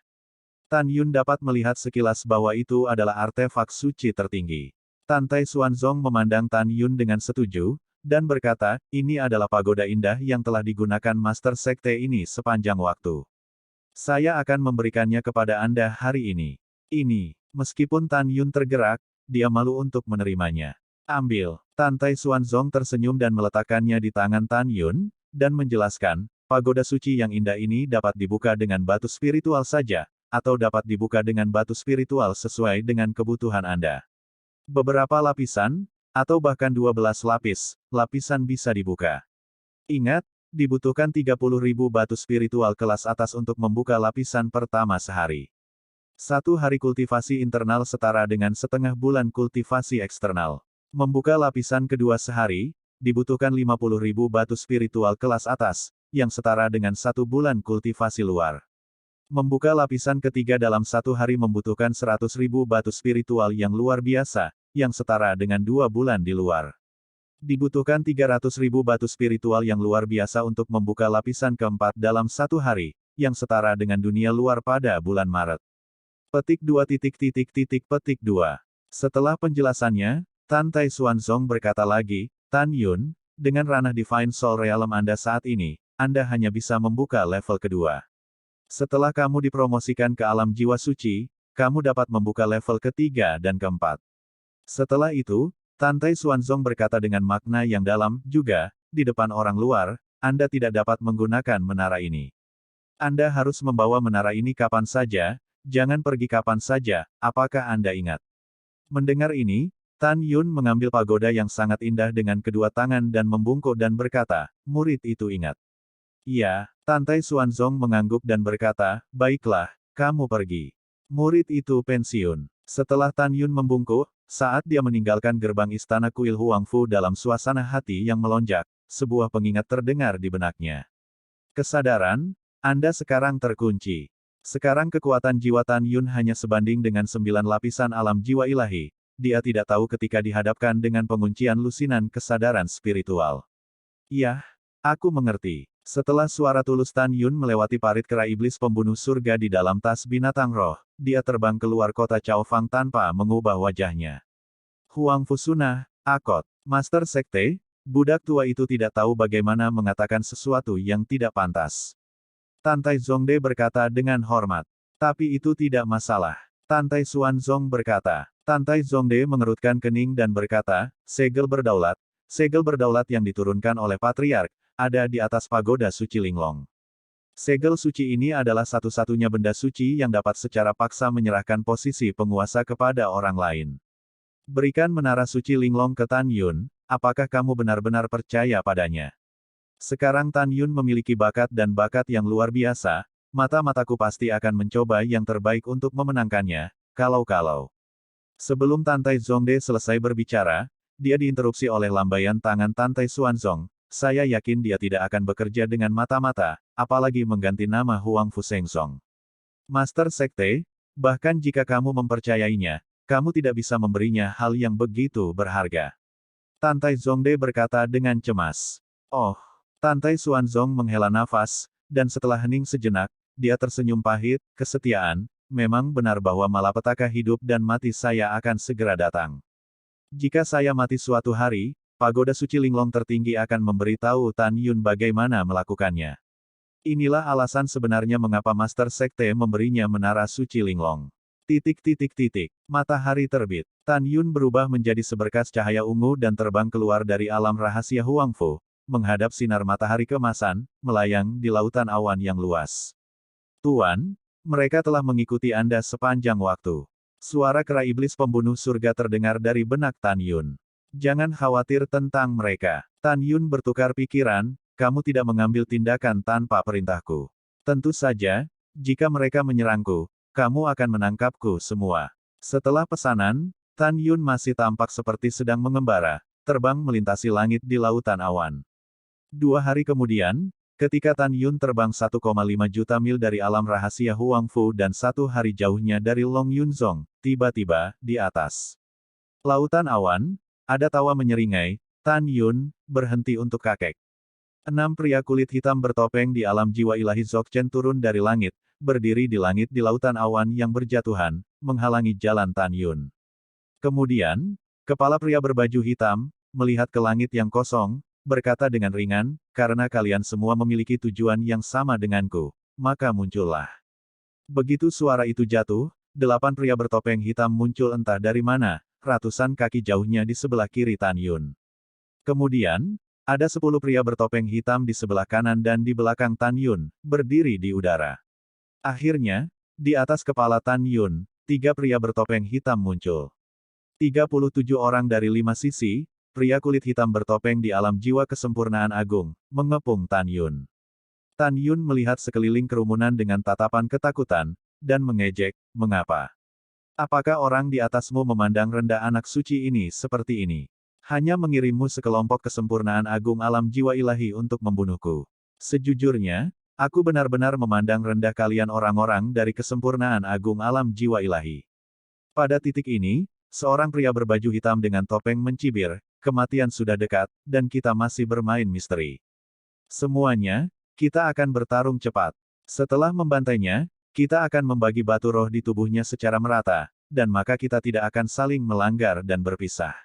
Tan Yun dapat melihat sekilas bahwa itu adalah artefak suci tertinggi. Tantai Xuanzong memandang Tan Yun dengan setuju, dan berkata, ini adalah pagoda indah yang telah digunakan Master Sekte ini sepanjang waktu. Saya akan memberikannya kepada Anda hari ini. Ini, meskipun Tan Yun tergerak, dia malu untuk menerimanya. Ambil. Tantai Xuanzong tersenyum dan meletakkannya di tangan Tan Yun, dan menjelaskan, pagoda suci yang indah ini dapat dibuka dengan batu spiritual saja, atau dapat dibuka dengan batu spiritual sesuai dengan kebutuhan Anda. Beberapa lapisan, atau bahkan 12 lapis, lapisan bisa dibuka. Ingat, dibutuhkan 30.000 batu spiritual kelas atas untuk membuka lapisan pertama sehari. 1 hari kultivasi internal setara dengan setengah bulan kultivasi eksternal. Membuka lapisan kedua sehari, dibutuhkan 50.000 batu spiritual kelas atas, yang setara dengan 1 bulan kultivasi luar. Membuka lapisan ketiga dalam 1 hari membutuhkan 100.000 batu spiritual yang luar biasa, yang setara dengan 2 bulan di luar. Dibutuhkan 300.000 batu spiritual yang luar biasa untuk membuka lapisan keempat dalam 1 hari, yang setara dengan dunia luar pada bulan Maret. Petik 2. Setelah penjelasannya, Tantai Xuanzong berkata lagi, Tan Yun, dengan ranah Divine Soul Realm Anda saat ini, Anda hanya bisa membuka level kedua. Setelah kamu dipromosikan ke alam jiwa suci, kamu dapat membuka level ketiga dan keempat. Setelah itu, Tantai Xuanzong berkata dengan makna yang dalam, juga, di depan orang luar, Anda tidak dapat menggunakan menara ini. Anda harus membawa menara ini kapan saja, jangan pergi kapan saja, apakah Anda ingat? Mendengar ini, Tan Yun mengambil pagoda yang sangat indah dengan kedua tangan dan membungkuk dan berkata, murid itu ingat. Iya, Tantai Xuanzong mengangguk dan berkata, baiklah, kamu pergi. Murid itu pensiun. Setelah Tan Yun membungkuk, saat dia meninggalkan gerbang istana kuil Huangfu dalam suasana hati yang melonjak, sebuah pengingat terdengar di benaknya. Kesadaran, Anda sekarang terkunci. Sekarang kekuatan jiwa Tan Yun hanya sebanding dengan 9 lapisan alam jiwa ilahi. Dia tidak tahu ketika dihadapkan dengan penguncian lusinan kesadaran spiritual. Iya, aku mengerti. Setelah suara tulus Tan Yun melewati parit kera iblis pembunuh surga di dalam tas binatang roh, dia terbang keluar kota Chaofang tanpa mengubah wajahnya. Huang Fusuna, Akot, Master Sekte, budak tua itu tidak tahu bagaimana mengatakan sesuatu yang tidak pantas. Tantai Zongde berkata dengan hormat. Tapi itu tidak masalah. Tantai Xuanzong berkata. Tantai Zongde mengerutkan kening dan berkata, segel berdaulat yang diturunkan oleh Patriark, ada di atas pagoda suci Linglong. Segel suci ini adalah satu-satunya benda suci yang dapat secara paksa menyerahkan posisi penguasa kepada orang lain. Berikan menara suci Linglong ke Tan Yun, apakah kamu benar-benar percaya padanya? Sekarang Tan Yun memiliki bakat dan bakat yang luar biasa, mata-mataku pasti akan mencoba yang terbaik untuk memenangkannya, kalau-kalau. Sebelum Tantai Zongde selesai berbicara, dia diinterupsi oleh lambaian tangan Tantai Xuanzong. Saya yakin dia tidak akan bekerja dengan mata-mata, apalagi mengganti nama Huang Fusengsong. Master Sekte, bahkan jika kamu mempercayainya, kamu tidak bisa memberinya hal yang begitu berharga. Tantai Zongde berkata dengan cemas. Oh, Tantai Xuanzong menghela nafas, dan setelah hening sejenak, dia tersenyum pahit, kesetiaan, memang benar bahwa malapetaka hidup dan mati saya akan segera datang. Jika saya mati suatu hari, pagoda suci Linglong tertinggi akan memberitahu Tan Yun bagaimana melakukannya. Inilah alasan sebenarnya mengapa Master Sekte memberinya menara suci Linglong. Matahari terbit. Tan Yun berubah menjadi seberkas cahaya ungu dan terbang keluar dari alam rahasia Huangfu, menghadap sinar matahari keemasan, melayang di lautan awan yang luas. Tuan, mereka telah mengikuti Anda sepanjang waktu. Suara kera iblis pembunuh surga terdengar dari benak Tan Yun. Jangan khawatir tentang mereka. Tan Yun bertukar pikiran, kamu tidak mengambil tindakan tanpa perintahku. Tentu saja, jika mereka menyerangku, kamu akan menangkapku semua. Setelah pesanan, Tan Yun masih tampak seperti sedang mengembara, terbang melintasi langit di lautan awan. 2 hari kemudian, ketika Tan Yun terbang 1,5 juta mil dari alam rahasia Huangfu dan 1 hari jauhnya dari Long Yunzong, tiba-tiba, di atas lautan awan, ada tawa menyeringai, Tan Yun, berhenti untuk kakek. 6 pria kulit hitam bertopeng di alam jiwa ilahi Dzogchen turun dari langit, berdiri di langit di lautan awan yang berjatuhan, menghalangi jalan Tan Yun. Kemudian, kepala pria berbaju hitam, melihat ke langit yang kosong, berkata dengan ringan, karena kalian semua memiliki tujuan yang sama denganku, maka muncullah. Begitu suara itu jatuh, 8 pria bertopeng hitam muncul entah dari mana, ratusan kaki jauhnya di sebelah kiri Tan Yun. Kemudian, ada 10 pria bertopeng hitam di sebelah kanan dan di belakang Tan Yun, berdiri di udara. Akhirnya, di atas kepala Tan Yun, 3 pria bertopeng hitam muncul. 37 orang dari 5 sisi, pria kulit hitam bertopeng di alam jiwa kesempurnaan agung, mengepung Tan Yun. Tan Yun melihat sekeliling kerumunan dengan tatapan ketakutan, dan mengejek, mengapa? Apakah orang di atasmu memandang rendah anak suci ini seperti ini? Hanya mengirimmu sekelompok kesempurnaan agung alam jiwa ilahi untuk membunuhku. Sejujurnya, aku benar-benar memandang rendah kalian orang-orang dari kesempurnaan agung alam jiwa ilahi. Pada titik ini, seorang pria berbaju hitam dengan topeng mencibir, kematian sudah dekat, dan kita masih bermain misteri. Semuanya, kita akan bertarung cepat. Setelah membantainya, kita akan membagi batu roh di tubuhnya secara merata, dan maka kita tidak akan saling melanggar dan berpisah.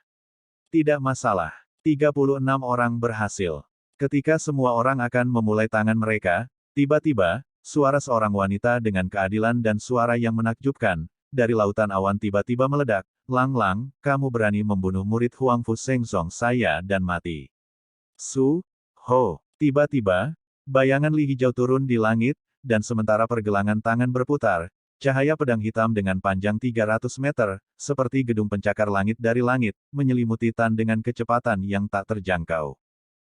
Tidak masalah. 36 orang berhasil. Ketika semua orang akan memulai tangan mereka, tiba-tiba, suara seorang wanita dengan keadilan dan suara yang menakjubkan, dari lautan awan tiba-tiba meledak, Lang Lang, kamu berani membunuh murid Huang Fusengsong saya dan mati. Su, Ho, tiba-tiba, bayangan Li hijau turun di langit, dan sementara pergelangan tangan berputar, cahaya pedang hitam dengan panjang 300 meter, seperti gedung pencakar langit dari langit, menyelimuti Tan dengan kecepatan yang tak terjangkau.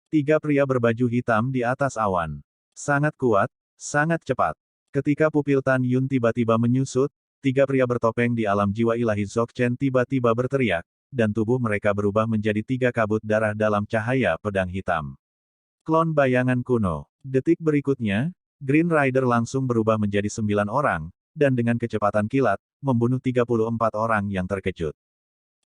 3 pria berbaju hitam di atas awan. Sangat kuat, sangat cepat. Ketika pupil Tan Yun tiba-tiba menyusut, 3 pria bertopeng di alam jiwa ilahi Dzogchen tiba-tiba berteriak, dan tubuh mereka berubah menjadi 3 kabut darah dalam cahaya pedang hitam. Klon bayangan kuno. Detik berikutnya, Green Rider langsung berubah menjadi 9 orang, dan dengan kecepatan kilat, membunuh 34 orang yang terkejut.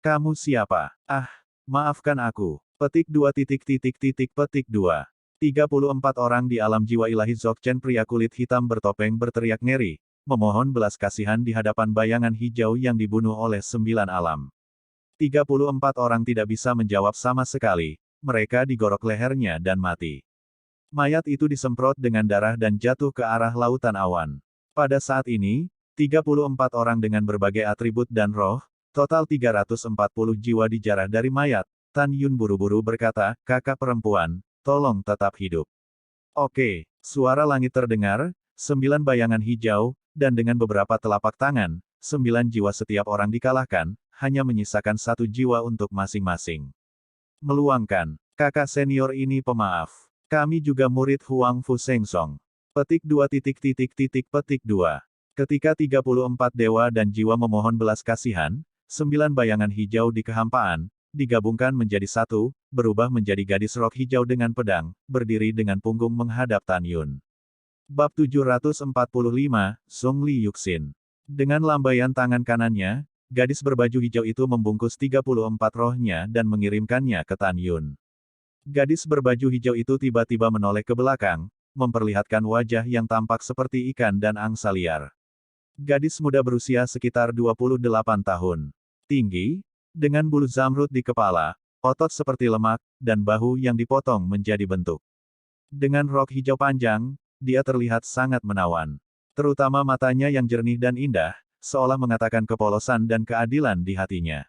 Kamu siapa? Ah, maafkan aku. Petik 2 petik 2. 34 orang di alam jiwa ilahi Dzogchen pria kulit hitam bertopeng berteriak ngeri, memohon belas kasihan di hadapan bayangan hijau yang dibunuh oleh 9 alam. 34 orang tidak bisa menjawab sama sekali, mereka digorok lehernya dan mati. Mayat itu disemprot dengan darah dan jatuh ke arah lautan awan. Pada saat ini, 34 orang dengan berbagai atribut dan roh, total 340 jiwa dijarah dari mayat. Tan Yun buru-buru berkata, kakak perempuan, tolong tetap hidup. Oke, suara langit terdengar, 9 bayangan hijau, dan dengan beberapa telapak tangan, 9 jiwa setiap orang dikalahkan, hanya menyisakan 1 jiwa untuk masing-masing. Meluangkan, kakak senior ini pemaaf. Kami juga murid Huang Fu Sengsong. Petik 2 titik titik titik petik 2. Ketika 34 dewa dan jiwa memohon belas kasihan, 9 bayangan hijau di kehampaan, digabungkan menjadi satu, berubah menjadi gadis rok hijau dengan pedang, berdiri dengan punggung menghadap Tan Yun. Bab 745, Zhong Li Yuxin. Dengan lambaian tangan kanannya, gadis berbaju hijau itu membungkus 34 rohnya dan mengirimkannya ke Tan Yun. Gadis berbaju hijau itu tiba-tiba menoleh ke belakang, memperlihatkan wajah yang tampak seperti ikan dan angsa liar. Gadis muda berusia sekitar 28 tahun. Tinggi, dengan bulu zamrud di kepala, otot seperti lemak, dan bahu yang dipotong menjadi bentuk. Dengan rok hijau panjang, dia terlihat sangat menawan. Terutama matanya yang jernih dan indah, seolah mengatakan kepolosan dan keadilan di hatinya.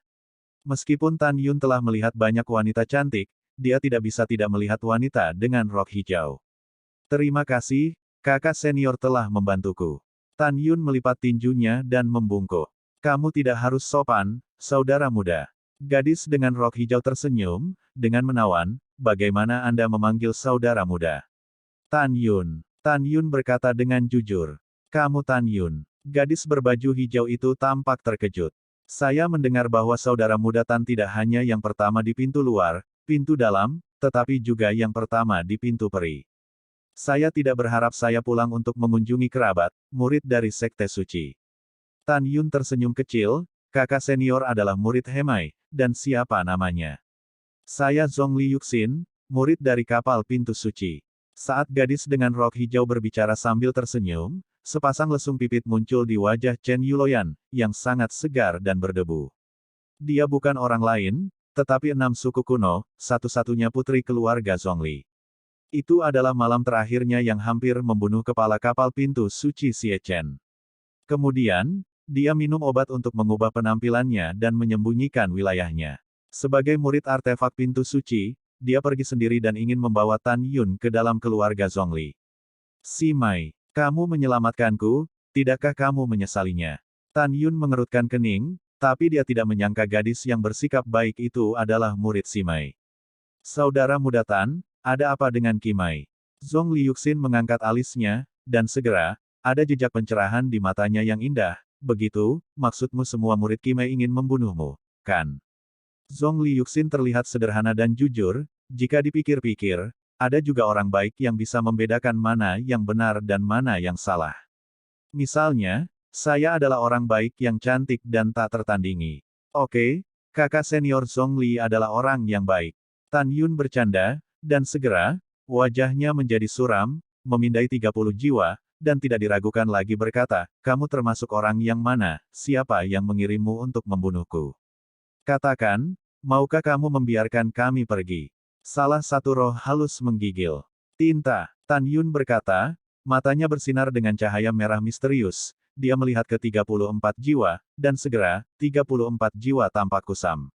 Meskipun Tan Yun telah melihat banyak wanita cantik, dia tidak bisa tidak melihat wanita dengan rok hijau. Terima kasih, kakak senior telah membantuku. Tan Yun melipat tinjunya dan membungkuk. Kamu tidak harus sopan, saudara muda. Gadis dengan rok hijau tersenyum, dengan menawan, bagaimana Anda memanggil saudara muda? Tan Yun. Tan Yun berkata dengan jujur. Kamu Tan Yun. Gadis berbaju hijau itu tampak terkejut. Saya mendengar bahwa saudara muda Tan tidak hanya yang pertama di pintu luar, pintu dalam, tetapi juga yang pertama di pintu peri. Saya tidak berharap saya pulang untuk mengunjungi kerabat, murid dari Sekte Suci. Tan Yun tersenyum kecil, kakak senior adalah murid Hemai, dan siapa namanya? Saya Zhong Li Yuxin, murid dari kapal pintu suci. Saat gadis dengan rok hijau berbicara sambil tersenyum, sepasang lesung pipit muncul di wajah Chen Yuloyan, yang sangat segar dan berdebu. Dia bukan orang lain, tetapi 6 suku kuno, satu-satunya putri keluarga Zhongli. Itu adalah malam terakhirnya yang hampir membunuh kepala kapal pintu suci Xie Chen. Kemudian, dia minum obat untuk mengubah penampilannya dan menyembunyikan wilayahnya. Sebagai murid artefak pintu suci, dia pergi sendiri dan ingin membawa Tan Yun ke dalam keluarga Zhongli. Si Mai, kamu menyelamatkanku, tidakkah kamu menyesalinya? Tan Yun mengerutkan kening, tapi dia tidak menyangka gadis yang bersikap baik itu adalah murid Si Mai. Saudara muda Tan, ada apa dengan Ki Mai? Zhong Li Yuxin mengangkat alisnya, dan segera, ada jejak pencerahan di matanya yang indah. Begitu, maksudmu semua murid Ki Mai ingin membunuhmu, kan? Zhong Li Yuxin terlihat sederhana dan jujur, jika dipikir-pikir, ada juga orang baik yang bisa membedakan mana yang benar dan mana yang salah. Misalnya, saya adalah orang baik yang cantik dan tak tertandingi. Oke, kakak senior Zhong Li adalah orang yang baik. Tan Yun bercanda, dan segera, wajahnya menjadi suram, memindai 30 jiwa, dan tidak diragukan lagi berkata, kamu termasuk orang yang mana, siapa yang mengirimmu untuk membunuhku? Katakan, maukah kamu membiarkan kami pergi? Salah satu roh halus menggigil. Tinta, Tan Yun berkata, matanya bersinar dengan cahaya merah misterius, dia melihat ke 34 jiwa, dan segera, 34 jiwa tampak kusam.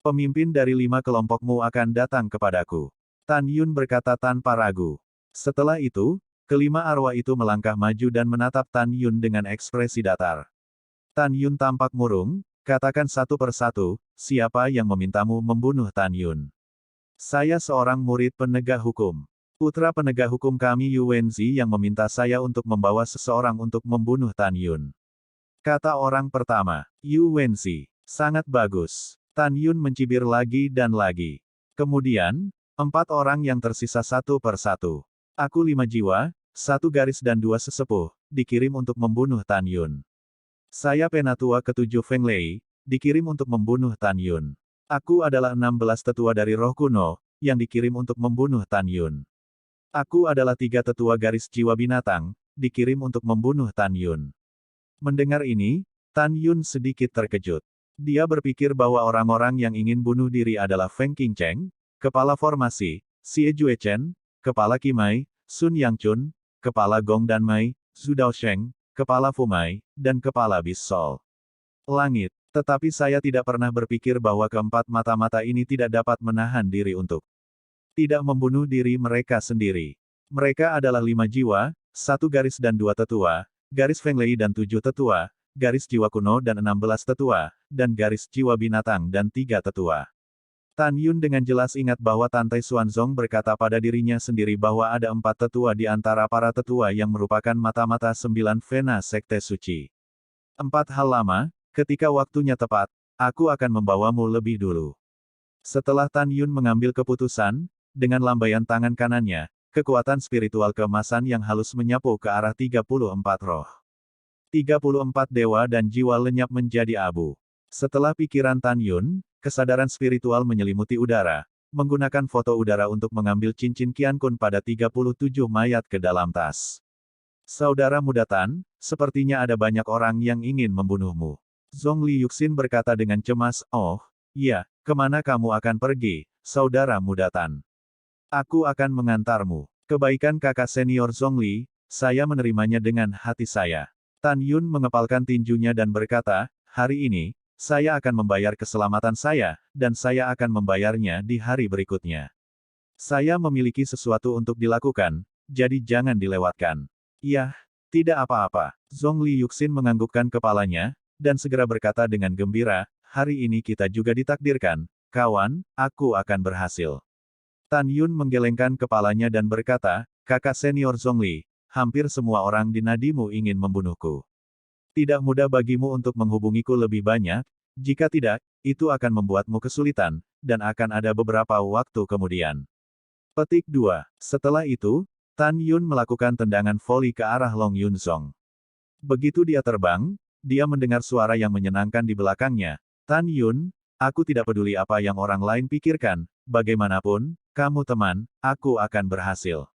Pemimpin dari 5 kelompokmu akan datang kepadaku. Tan Yun berkata tanpa ragu. Setelah itu, kelima arwah itu melangkah maju dan menatap Tan Yun dengan ekspresi datar. Tan Yun tampak murung, katakan satu persatu, siapa yang memintamu membunuh Tan Yun? Saya seorang murid penegak hukum. Putra penegak hukum kami Yu Wenzi yang meminta saya untuk membawa seseorang untuk membunuh Tan Yun. Kata orang pertama, Yu Wenzi. Sangat bagus. Tan Yun mencibir lagi dan lagi. Kemudian, 4 orang yang tersisa satu persatu. Aku 5 jiwa, 1 garis dan 2 sesepuh, dikirim untuk membunuh Tan Yun. Saya penatua ke-7 Feng Lei, dikirim untuk membunuh Tan Yun. Aku adalah 16 tetua dari roh kuno, yang dikirim untuk membunuh Tan Yun. Aku adalah 3 tetua garis jiwa binatang, dikirim untuk membunuh Tan Yun. Mendengar ini, Tan Yun sedikit terkejut. Dia berpikir bahwa orang-orang yang ingin bunuh diri adalah Feng Qingcheng, Kepala Formasi, Xie Juechen, Kepala Qimai, Sun Yangchun, Kepala Gong Danmai, Zhu Daosheng, Kepala Fumai, dan Kepala Bis Sol. Langit. Tetapi saya tidak pernah berpikir bahwa keempat mata-mata ini tidak dapat menahan diri untuk tidak membunuh diri mereka sendiri. Mereka adalah 5 jiwa, 1 garis dan 2 tetua, garis Feng Lei dan 7 tetua, garis jiwa kuno dan 16 tetua, dan garis jiwa binatang dan 3 tetua. Tan Yun dengan jelas ingat bahwa Tantai Xuanzong berkata pada dirinya sendiri bahwa ada 4 tetua di antara para tetua yang merupakan mata-mata 9 Vena Sekte Suci. 4 hal lama, ketika waktunya tepat, aku akan membawamu lebih dulu. Setelah Tan Yun mengambil keputusan, dengan lambaian tangan kanannya, kekuatan spiritual keemasan yang halus menyapu ke arah 34 roh. 34 dewa dan jiwa lenyap menjadi abu. Setelah pikiran Tan Yun, kesadaran spiritual menyelimuti udara, menggunakan foto udara untuk mengambil cincin Qiankun pada 37 mayat ke dalam tas. Saudara muda Tan, sepertinya ada banyak orang yang ingin membunuhmu. Zhong Li Yuxin berkata dengan cemas, oh, iya, kemana kamu akan pergi, saudara muda Tan? Aku akan mengantarmu. Kebaikan kakak senior Zhong Li, saya menerimanya dengan hati saya. Tan Yun mengepalkan tinjunya dan berkata, hari ini, saya akan membayar keselamatan saya, dan saya akan membayarnya di hari berikutnya. Saya memiliki sesuatu untuk dilakukan, jadi jangan dilewatkan. Iya, tidak apa-apa. Zhong Li Yuxin menganggukkan kepalanya, dan segera berkata dengan gembira, hari ini kita juga ditakdirkan, kawan, aku akan berhasil. Tan Yun menggelengkan kepalanya dan berkata, kakak senior Zhong Li, hampir semua orang di nadimu ingin membunuhku. Tidak mudah bagimu untuk menghubungiku lebih banyak, jika tidak, itu akan membuatmu kesulitan, dan akan ada beberapa waktu kemudian. Petik 2. Setelah itu, Tan Yun melakukan tendangan voli ke arah Long Yunzong. Begitu dia terbang, dia mendengar suara yang menyenangkan di belakangnya. Tan Yun, aku tidak peduli apa yang orang lain pikirkan, bagaimanapun, kamu teman, aku akan berhasil.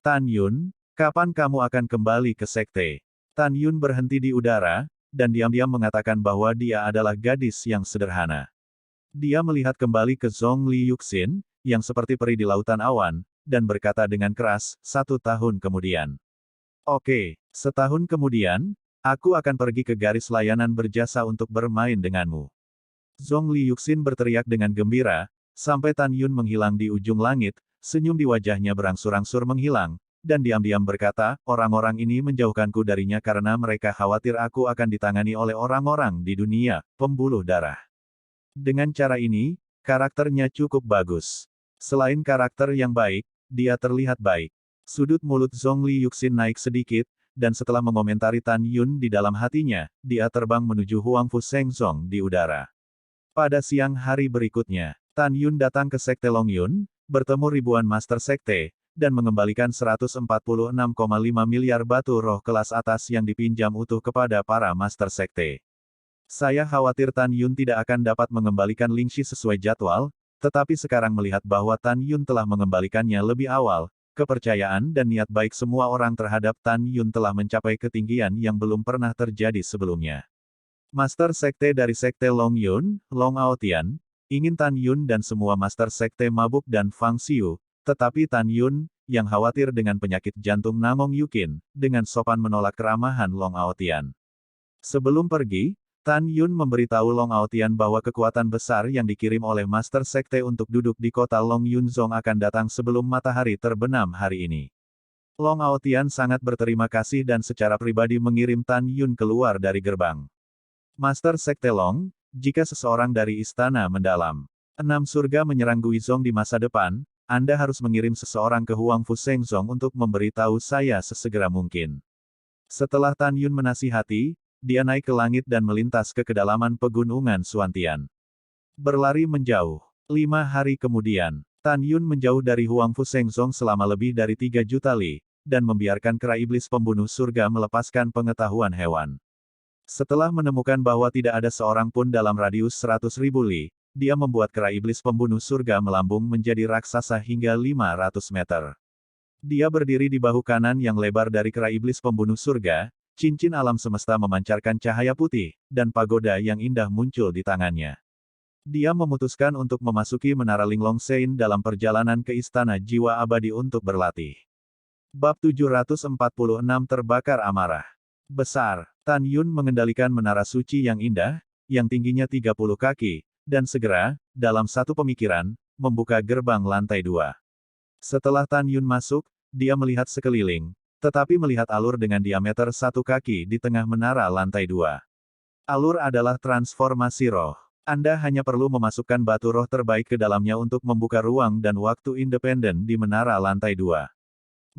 Tan Yun, kapan kamu akan kembali ke sekte? Tan Yun berhenti di udara, dan diam-diam mengatakan bahwa dia adalah gadis yang sederhana. Dia melihat kembali ke Zhong Li Yuxin, yang seperti peri di lautan awan, dan berkata dengan keras, 1 tahun kemudian. Oke, setahun kemudian, aku akan pergi ke garis layanan berjasa untuk bermain denganmu. Zhong Li Yuxin berteriak dengan gembira, sampai Tan Yun menghilang di ujung langit, senyum di wajahnya berangsur-angsur menghilang, dan diam-diam berkata, orang-orang ini menjauhkanku darinya karena mereka khawatir aku akan ditangani oleh orang-orang di dunia, pembuluh darah. Dengan cara ini, karakternya cukup bagus. Selain karakter yang baik, dia terlihat baik. Sudut mulut Zhong Li Yuxin naik sedikit, dan setelah mengomentari Tan Yun di dalam hatinya, dia terbang menuju Huangfu Shengzong di udara. Pada siang hari berikutnya, Tan Yun datang ke Sekte Long Yun, bertemu ribuan Master Sekte, dan mengembalikan 146,5 miliar batu roh kelas atas yang dipinjam utuh kepada para Master Sekte. Saya khawatir Tan Yun tidak akan dapat mengembalikan Lingxi sesuai jadwal, tetapi sekarang melihat bahwa Tan Yun telah mengembalikannya lebih awal, kepercayaan dan niat baik semua orang terhadap Tan Yun telah mencapai ketinggian yang belum pernah terjadi sebelumnya. Master Sekte dari Sekte Long Yun, Long Aotian, ingin Tan Yun dan semua Master Sekte mabuk dan Fang Xiu, tetapi Tan Yun, yang khawatir dengan penyakit jantung Namong Yukin, dengan sopan menolak keramahan Long Aotian. Sebelum pergi, Tan Yun memberitahu Long Aotian bahwa kekuatan besar yang dikirim oleh Master Sekte untuk duduk di kota Long Yunzong akan datang sebelum matahari terbenam hari ini. Long Aotian sangat berterima kasih dan secara pribadi mengirim Tan Yun keluar dari gerbang. Master Sekte Long, jika seseorang dari istana mendalam 6 surga menyerang Guizhong di masa depan, Anda harus mengirim seseorang ke Huangfu Shengzong untuk memberitahu saya sesegera mungkin. Setelah Tan Yun menasihati, dia naik ke langit dan melintas ke kedalaman pegunungan Suantian. Berlari menjauh. 5 hari kemudian, Tan Yun menjauh dari Huangfu Shengzong selama lebih dari 3 juta li, dan membiarkan kera iblis pembunuh surga melepaskan pengetahuan hewan. Setelah menemukan bahwa tidak ada seorang pun dalam radius 100.000 li, dia membuat kera iblis pembunuh surga melambung menjadi raksasa hingga 500 meter. Dia berdiri di bahu kanan yang lebar dari kera iblis pembunuh surga, cincin alam semesta memancarkan cahaya putih, dan pagoda yang indah muncul di tangannya. Dia memutuskan untuk memasuki Menara Linglong Sein dalam perjalanan ke Istana Jiwa Abadi untuk berlatih. Bab 746 Terbakar Amarah. Besar, Tan Yun mengendalikan menara suci yang indah, yang tingginya 30 kaki, dan segera, dalam satu pemikiran, membuka gerbang lantai 2. Setelah Tan Yun masuk, dia melihat sekeliling, tetapi melihat alur dengan diameter 1 kaki di tengah menara lantai 2. Alur adalah transformasi roh. Anda hanya perlu memasukkan batu roh terbaik ke dalamnya untuk membuka ruang dan waktu independen di menara lantai 2.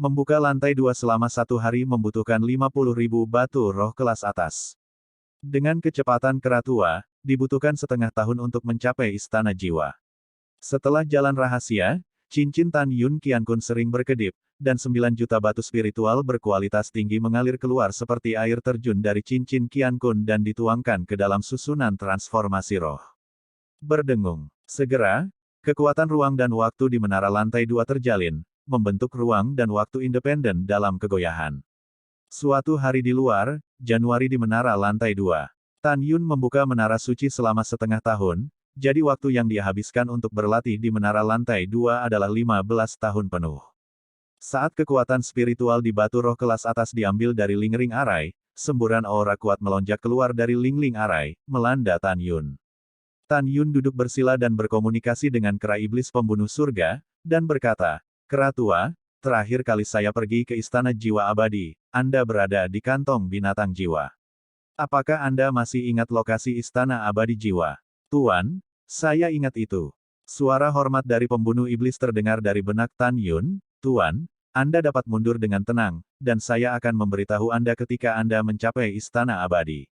Membuka lantai 2 selama 1 hari membutuhkan 50.000 batu roh kelas atas. Dengan kecepatan keratua, dibutuhkan setengah tahun untuk mencapai istana jiwa. Setelah jalan rahasia, cincin Tan Yun Qiankun sering berkedip, dan 9 juta batu spiritual berkualitas tinggi mengalir keluar seperti air terjun dari cincin Qiankun dan dituangkan ke dalam susunan transformasi roh. Berdengung. Segera, kekuatan ruang dan waktu di menara lantai 2 terjalin, membentuk ruang dan waktu independen dalam kegoyahan. Suatu hari di luar, Januari di menara lantai 2. Tan Yun membuka menara suci selama setengah tahun, jadi waktu yang dia habiskan untuk berlatih di menara lantai 2 adalah 15 tahun penuh. Saat kekuatan spiritual di batu roh kelas atas diambil dari Lingling Arai, semburan aura kuat melonjak keluar dari Lingling Arai, melanda Tan Yun. Tan Yun duduk bersila dan berkomunikasi dengan kera iblis pembunuh surga, dan berkata, "Kera tua, terakhir kali saya pergi ke Istana Jiwa Abadi, Anda berada di kantong binatang jiwa. Apakah Anda masih ingat lokasi Istana Abadi Jiwa?" "Tuan, saya ingat itu." Suara hormat dari pembunuh iblis terdengar dari benak Tan Yun. "Tuan, Anda dapat mundur dengan tenang, dan saya akan memberitahu Anda ketika Anda mencapai Istana Abadi."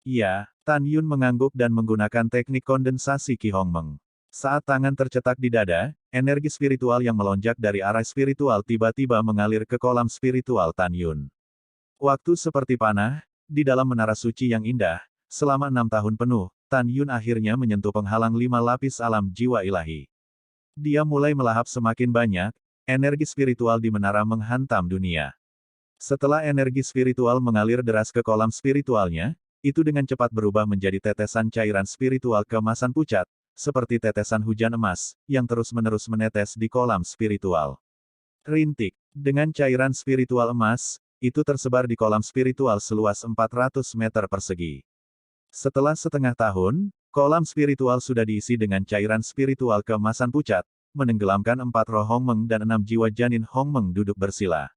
"Iya." Tan Yun mengangguk dan menggunakan teknik kondensasi Qi Hongmeng. Saat tangan tercetak di dada, energi spiritual yang melonjak dari arah spiritual tiba-tiba mengalir ke kolam spiritual Tan Yun. Waktu seperti panah, di dalam menara suci yang indah, selama 6 tahun penuh, Tan Yun akhirnya menyentuh penghalang 5 lapis alam jiwa ilahi. Dia mulai melahap semakin banyak, energi spiritual di menara menghantam dunia. Setelah energi spiritual mengalir deras ke kolam spiritualnya, itu dengan cepat berubah menjadi tetesan cairan spiritual keemasan pucat, seperti tetesan hujan emas, yang terus-menerus menetes di kolam spiritual. Rintik. Dengan cairan spiritual emas, itu tersebar di kolam spiritual seluas 400 meter persegi. Setelah setengah tahun, kolam spiritual sudah diisi dengan cairan spiritual keemasan pucat, menenggelamkan 4 roh Hongmeng dan 6 jiwa janin Hongmeng duduk bersila.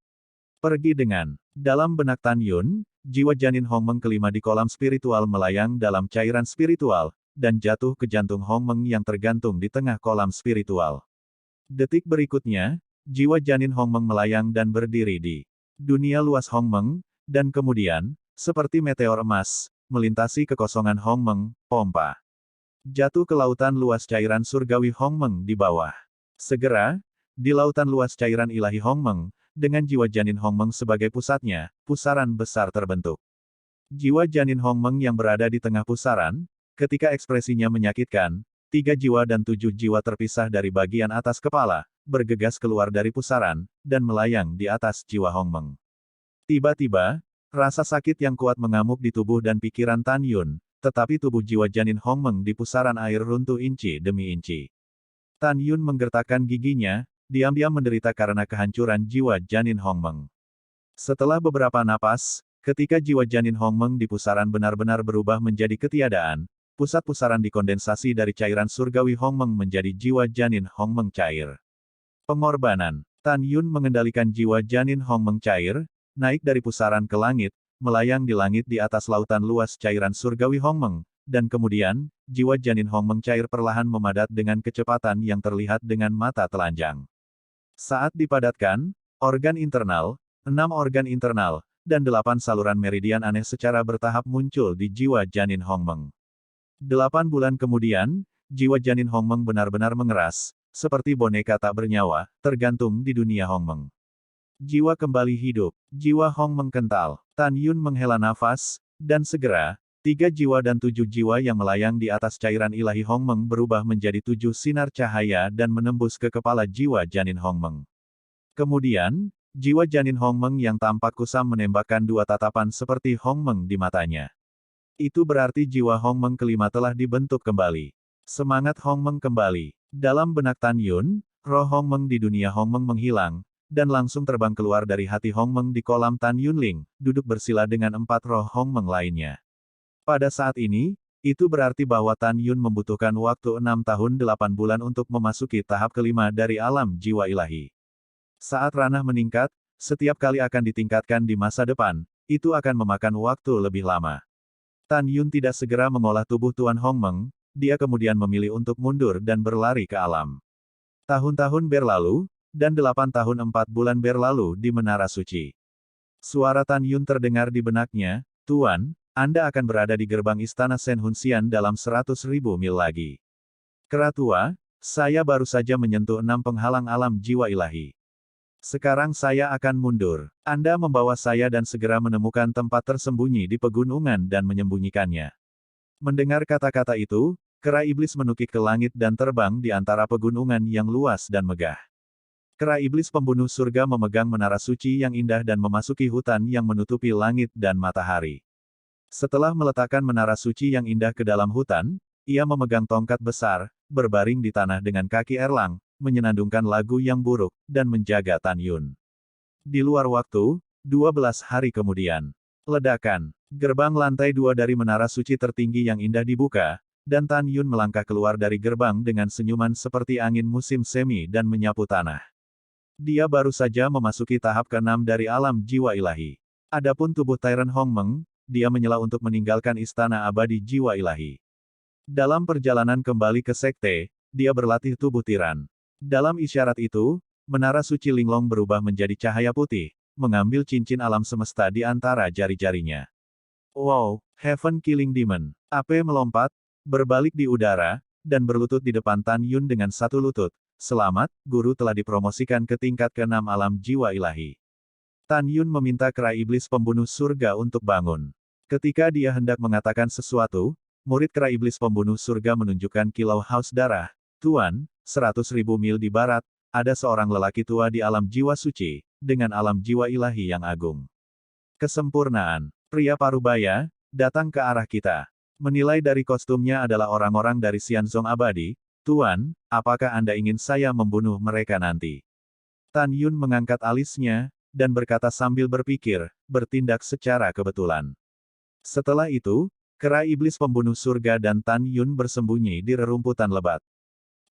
Pergi dengan. Dalam benak Tan Yun, jiwa janin Hongmeng kelima di kolam spiritual melayang dalam cairan spiritual, dan jatuh ke jantung Hongmeng yang tergantung di tengah kolam spiritual. Detik berikutnya, jiwa janin Hongmeng melayang dan berdiri di dunia luas Hongmeng, dan kemudian, seperti meteor emas, melintasi kekosongan Hongmeng, pompa. Jatuh ke lautan luas cairan surgawi Hongmeng di bawah. Segera, di lautan luas cairan ilahi Hongmeng, dengan jiwa janin Hongmeng sebagai pusatnya, pusaran besar terbentuk. Jiwa janin Hongmeng yang berada di tengah pusaran, ketika ekspresinya menyakitkan, 3 jiwa dan 7 jiwa terpisah dari bagian atas kepala, bergegas keluar dari pusaran, dan melayang di atas jiwa Hongmeng. Tiba-tiba, rasa sakit yang kuat mengamuk di tubuh dan pikiran Tan Yun, tetapi tubuh jiwa janin Hongmeng di pusaran air runtuh inci demi inci. Tan Yun menggertakkan giginya, diam-diam menderita karena kehancuran jiwa janin Hongmeng. Setelah beberapa napas, ketika jiwa janin Hongmeng di pusaran benar-benar berubah menjadi ketiadaan, pusat pusaran dikondensasi dari cairan surgawi Hongmeng menjadi jiwa janin Hongmeng cair. Pengorbanan. Tan Yun mengendalikan jiwa janin Hongmeng cair, naik dari pusaran ke langit, melayang di langit di atas lautan luas cairan surgawi Hongmeng, dan kemudian, jiwa janin Hongmeng cair perlahan memadat dengan kecepatan yang terlihat dengan mata telanjang. Saat dipadatkan, organ internal, 6 organ internal, dan 8 saluran meridian aneh secara bertahap muncul di jiwa janin Hongmeng. 8 bulan kemudian, jiwa janin Hongmeng benar-benar mengeras, seperti boneka tak bernyawa, tergantung di dunia Hongmeng. Jiwa kembali hidup. Jiwa Hongmeng kental. Tan Yun menghela nafas, dan segera, 3 jiwa dan 7 jiwa yang melayang di atas cairan ilahi Hongmeng berubah menjadi 7 sinar cahaya dan menembus ke kepala jiwa janin Hongmeng. Kemudian, jiwa janin Hongmeng yang tampak kusam menembakkan 2 tatapan seperti Hongmeng di matanya. Itu berarti jiwa Hongmeng kelima telah dibentuk kembali. Semangat Hongmeng kembali. Dalam benak Tan Yun, roh Hongmeng di dunia Hongmeng menghilang, dan langsung terbang keluar dari hati Hongmeng di kolam Tan Yunling, duduk bersila dengan 4 roh Hongmeng lainnya. Pada saat ini, itu berarti bahwa Tan Yun membutuhkan waktu 6 tahun 8 bulan untuk memasuki tahap kelima dari alam jiwa ilahi. Saat ranah meningkat, setiap kali akan ditingkatkan di masa depan, itu akan memakan waktu lebih lama. Tan Yun tidak segera mengolah tubuh Tuan Hongmeng, dia kemudian memilih untuk mundur dan berlari ke alam. Tahun-tahun berlalu, dan 8 tahun 4 bulan berlalu di Menara Suci. Suara Tan Yun terdengar di benaknya, Tuan, Anda akan berada di gerbang Istana Senhunsian dalam 100.000 mil lagi. Keratua, saya baru saja menyentuh 6 penghalang alam jiwa ilahi. Sekarang saya akan mundur. Anda membawa saya dan segera menemukan tempat tersembunyi di pegunungan dan menyembunyikannya. Mendengar kata-kata itu, kera iblis menukik ke langit dan terbang di antara pegunungan yang luas dan megah. Kera iblis pembunuh surga memegang menara suci yang indah dan memasuki hutan yang menutupi langit dan matahari. Setelah meletakkan menara suci yang indah ke dalam hutan, ia memegang tongkat besar, berbaring di tanah dengan kaki erlang, menyenandungkan lagu yang buruk, dan menjaga Tan Yun. Di luar waktu, 12 hari kemudian. Ledakan. Gerbang lantai 2 dari menara suci tertinggi yang indah dibuka, dan Tan Yun melangkah keluar dari gerbang dengan senyuman seperti angin musim semi dan menyapu tanah. Dia baru saja memasuki tahap ke-6 dari alam jiwa ilahi. Adapun tubuh Tyrant Hongmeng, dia menyela untuk meninggalkan istana abadi jiwa ilahi. Dalam perjalanan kembali ke sekte, dia berlatih tubuh tiran. Dalam isyarat itu, menara suci Linglong berubah menjadi cahaya putih, mengambil cincin alam semesta di antara jari-jarinya. Wow, Heaven Killing Demon. Ape melompat, berbalik di udara, dan berlutut di depan Tan Yun dengan satu lutut. Selamat, guru telah dipromosikan ke tingkat ke-6 alam jiwa ilahi. Tan Yun meminta kera iblis pembunuh surga untuk bangun. Ketika dia hendak mengatakan sesuatu, murid kera iblis pembunuh surga menunjukkan kilau haus darah. Tuan, 100.000 mil di barat, ada seorang lelaki tua di alam jiwa suci, dengan alam jiwa ilahi yang agung. Kesempurnaan. Pria parubaya, datang ke arah kita. Menilai dari kostumnya adalah orang-orang dari Xianzong abadi. Tuan, apakah Anda ingin saya membunuh mereka nanti? Tan Yun mengangkat alisnya, dan berkata sambil berpikir, bertindak secara kebetulan. Setelah itu, kera iblis pembunuh surga dan Tan Yun bersembunyi di rerumputan lebat.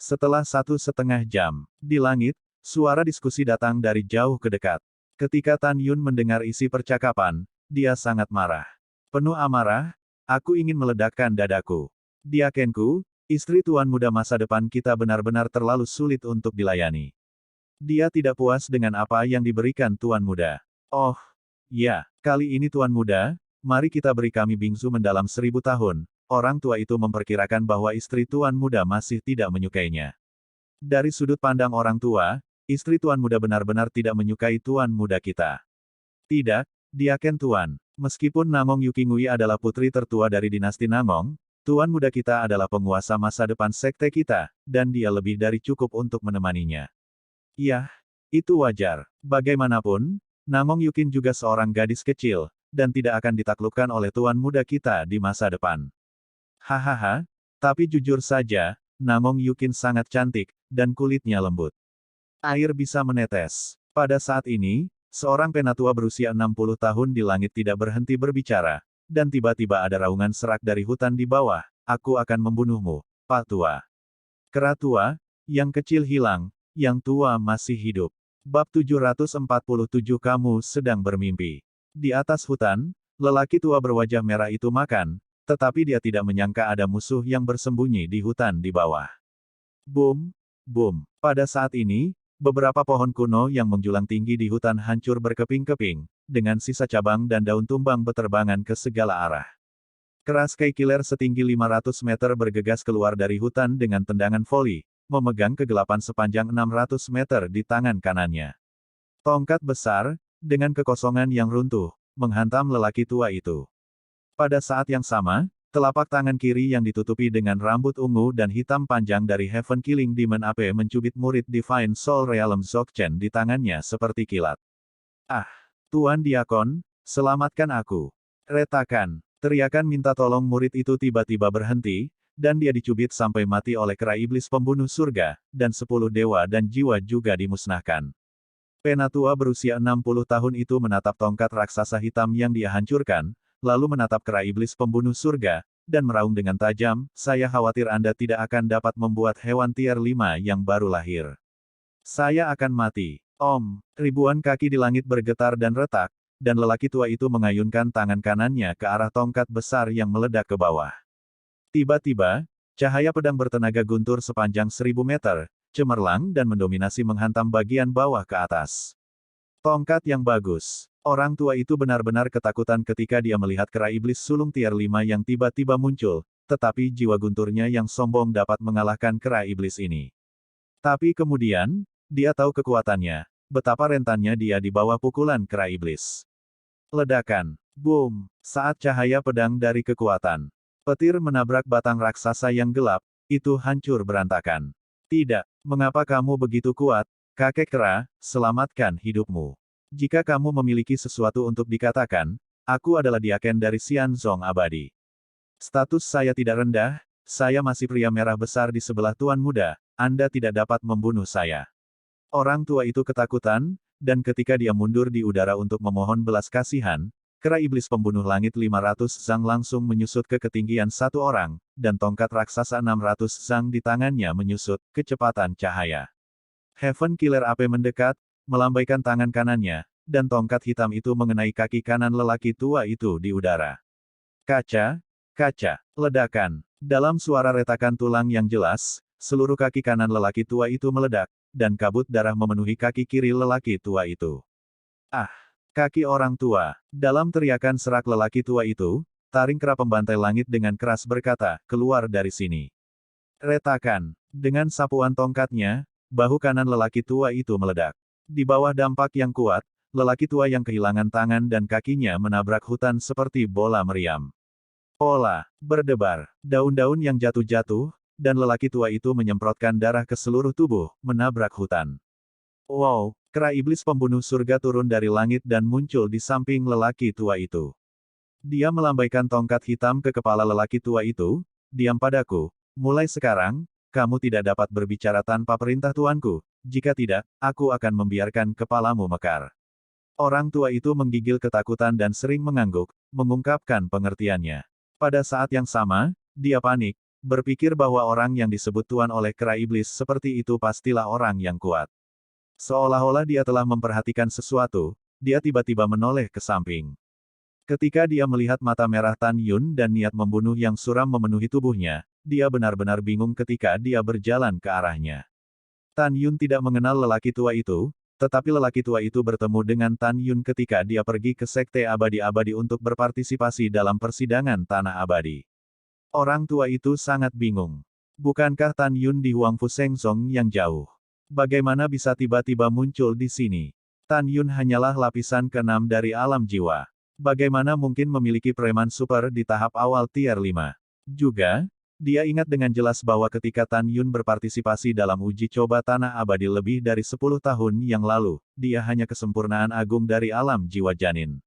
Setelah 1,5 jam, di langit, suara diskusi datang dari jauh ke dekat. Ketika Tan Yun mendengar isi percakapan, dia sangat marah. Penuh amarah, aku ingin meledakkan dadaku. Diakenku, istri tuan muda masa depan kita benar-benar terlalu sulit untuk dilayani. Dia tidak puas dengan apa yang diberikan tuan muda. Oh, ya, kali ini tuan muda, mari kita beri kami bingsu mendalam 1000 tahun. Orang tua itu memperkirakan bahwa istri tuan muda masih tidak menyukainya. Dari sudut pandang orang tua, istri tuan muda benar-benar tidak menyukai tuan muda kita. Tidak, Diaken tuan. Meskipun Nangong Yukingui adalah putri tertua dari dinasti Nangong, tuan muda kita adalah penguasa masa depan sekte kita, dan dia lebih dari cukup untuk menemaninya. Iya, itu wajar. Bagaimanapun, Nangong Yukin juga seorang gadis kecil, dan tidak akan ditaklukkan oleh tuan muda kita di masa depan. Hahaha, tapi jujur saja, Nangong Yukin sangat cantik, dan kulitnya lembut. Air bisa menetes. Pada saat ini, seorang penatua berusia 60 tahun di langit tidak berhenti berbicara, dan tiba-tiba ada raungan serak dari hutan di bawah, aku akan membunuhmu, Pak Tua. Kera tua, yang kecil hilang, yang tua masih hidup. Bab 747 kamu sedang bermimpi. Di atas hutan, lelaki tua berwajah merah itu makan, tetapi dia tidak menyangka ada musuh yang bersembunyi di hutan di bawah. Boom, boom. Pada saat ini, beberapa pohon kuno yang menjulang tinggi di hutan hancur berkeping-keping, dengan sisa cabang dan daun tumbang beterbangan ke segala arah. Kera Sky Killer setinggi 500 meter bergegas keluar dari hutan dengan tendangan voli, memegang kegelapan sepanjang 600 meter di tangan kanannya. Tongkat besar, dengan kekosongan yang runtuh, menghantam lelaki tua itu. Pada saat yang sama, telapak tangan kiri yang ditutupi dengan rambut ungu dan hitam panjang dari Heaven Killing Demon Ape mencubit murid Divine Soul Realm Dzogchen di tangannya seperti kilat. Ah! Tuan Diakon, selamatkan aku. Retakan. Teriakan minta tolong murid itu tiba-tiba berhenti, dan dia dicubit sampai mati oleh kera iblis pembunuh surga, dan 10 dewa dan jiwa juga dimusnahkan. Penatua berusia 60 tahun itu menatap tongkat raksasa hitam yang dia hancurkan, lalu menatap kera iblis pembunuh surga, dan meraung dengan tajam, saya khawatir Anda tidak akan dapat membuat hewan tier 5 yang baru lahir. Saya akan mati. Om, ribuan kaki di langit bergetar dan retak, dan lelaki tua itu mengayunkan tangan kanannya ke arah tongkat besar yang meledak ke bawah. Tiba-tiba, cahaya pedang bertenaga guntur sepanjang 1000 meter, cemerlang dan mendominasi menghantam bagian bawah ke atas. Tongkat yang bagus. Orang tua itu benar-benar ketakutan ketika dia melihat kera iblis sulung tier 5 yang tiba-tiba muncul, tetapi jiwa gunturnya yang sombong dapat mengalahkan kera iblis ini. Tapi kemudian, dia tahu kekuatannya, betapa rentannya dia di bawah pukulan kera iblis. Ledakan. Boom. Saat cahaya pedang dari kekuatan petir menabrak batang raksasa yang gelap, itu hancur berantakan. Tidak, mengapa kamu begitu kuat, kakek kera, selamatkan hidupmu. Jika kamu memiliki sesuatu untuk dikatakan, aku adalah Diaken dari Xianzong Abadi. Status saya tidak rendah, saya masih pria merah besar di sebelah Tuan Muda, Anda tidak dapat membunuh saya. Orang tua itu ketakutan, dan ketika dia mundur di udara untuk memohon belas kasihan, kera iblis pembunuh langit 500 zang langsung menyusut ke ketinggian satu orang, dan tongkat raksasa 600 zang di tangannya menyusut, kecepatan cahaya. Heaven Killer AP mendekat, melambaikan tangan kanannya, dan tongkat hitam itu mengenai kaki kanan lelaki tua itu di udara. Kaca, kaca, ledakan. Dalam suara retakan tulang yang jelas, seluruh kaki kanan lelaki tua itu meledak, dan kabut darah memenuhi kaki kiri lelaki tua itu. Ah! Kaki orang tua. Dalam teriakan serak lelaki tua itu, taring kera pembantai langit dengan keras berkata, keluar dari sini. Retakan. Dengan sapuan tongkatnya, bahu kanan lelaki tua itu meledak. Di bawah dampak yang kuat, lelaki tua yang kehilangan tangan dan kakinya menabrak hutan seperti bola meriam. Pola, berdebar, daun-daun yang jatuh-jatuh, dan lelaki tua itu menyemprotkan darah ke seluruh tubuh, menabrak hutan. Wow, kera iblis pembunuh surga turun dari langit dan muncul di samping lelaki tua itu. Dia melambaikan tongkat hitam ke kepala lelaki tua itu, diam padaku, mulai sekarang, kamu tidak dapat berbicara tanpa perintah tuanku, jika tidak, aku akan membiarkan kepalamu mekar. Orang tua itu menggigil ketakutan dan sering mengangguk, mengungkapkan pengertiannya. Pada saat yang sama, dia panik, berpikir bahwa orang yang disebut tuan oleh kera iblis seperti itu pastilah orang yang kuat. Seolah-olah dia telah memperhatikan sesuatu, dia tiba-tiba menoleh ke samping. Ketika dia melihat mata merah Tan Yun dan niat membunuh yang suram memenuhi tubuhnya, dia benar-benar bingung ketika dia berjalan ke arahnya. Tan Yun tidak mengenal lelaki tua itu, tetapi lelaki tua itu bertemu dengan Tan Yun ketika dia pergi ke Sekte Abadi-Abadi untuk berpartisipasi dalam persidangan Tanah Abadi. Orang tua itu sangat bingung. Bukankah Tan Yun di Huangfu Shengzong yang jauh? Bagaimana bisa tiba-tiba muncul di sini? Tan Yun hanyalah lapisan ke-6 dari alam jiwa. Bagaimana mungkin memiliki preman super di tahap awal tier 5? Juga, dia ingat dengan jelas bahwa ketika Tan Yun berpartisipasi dalam uji coba Tanah Abadi lebih dari 10 tahun yang lalu, dia hanya kesempurnaan agung dari alam jiwa janin.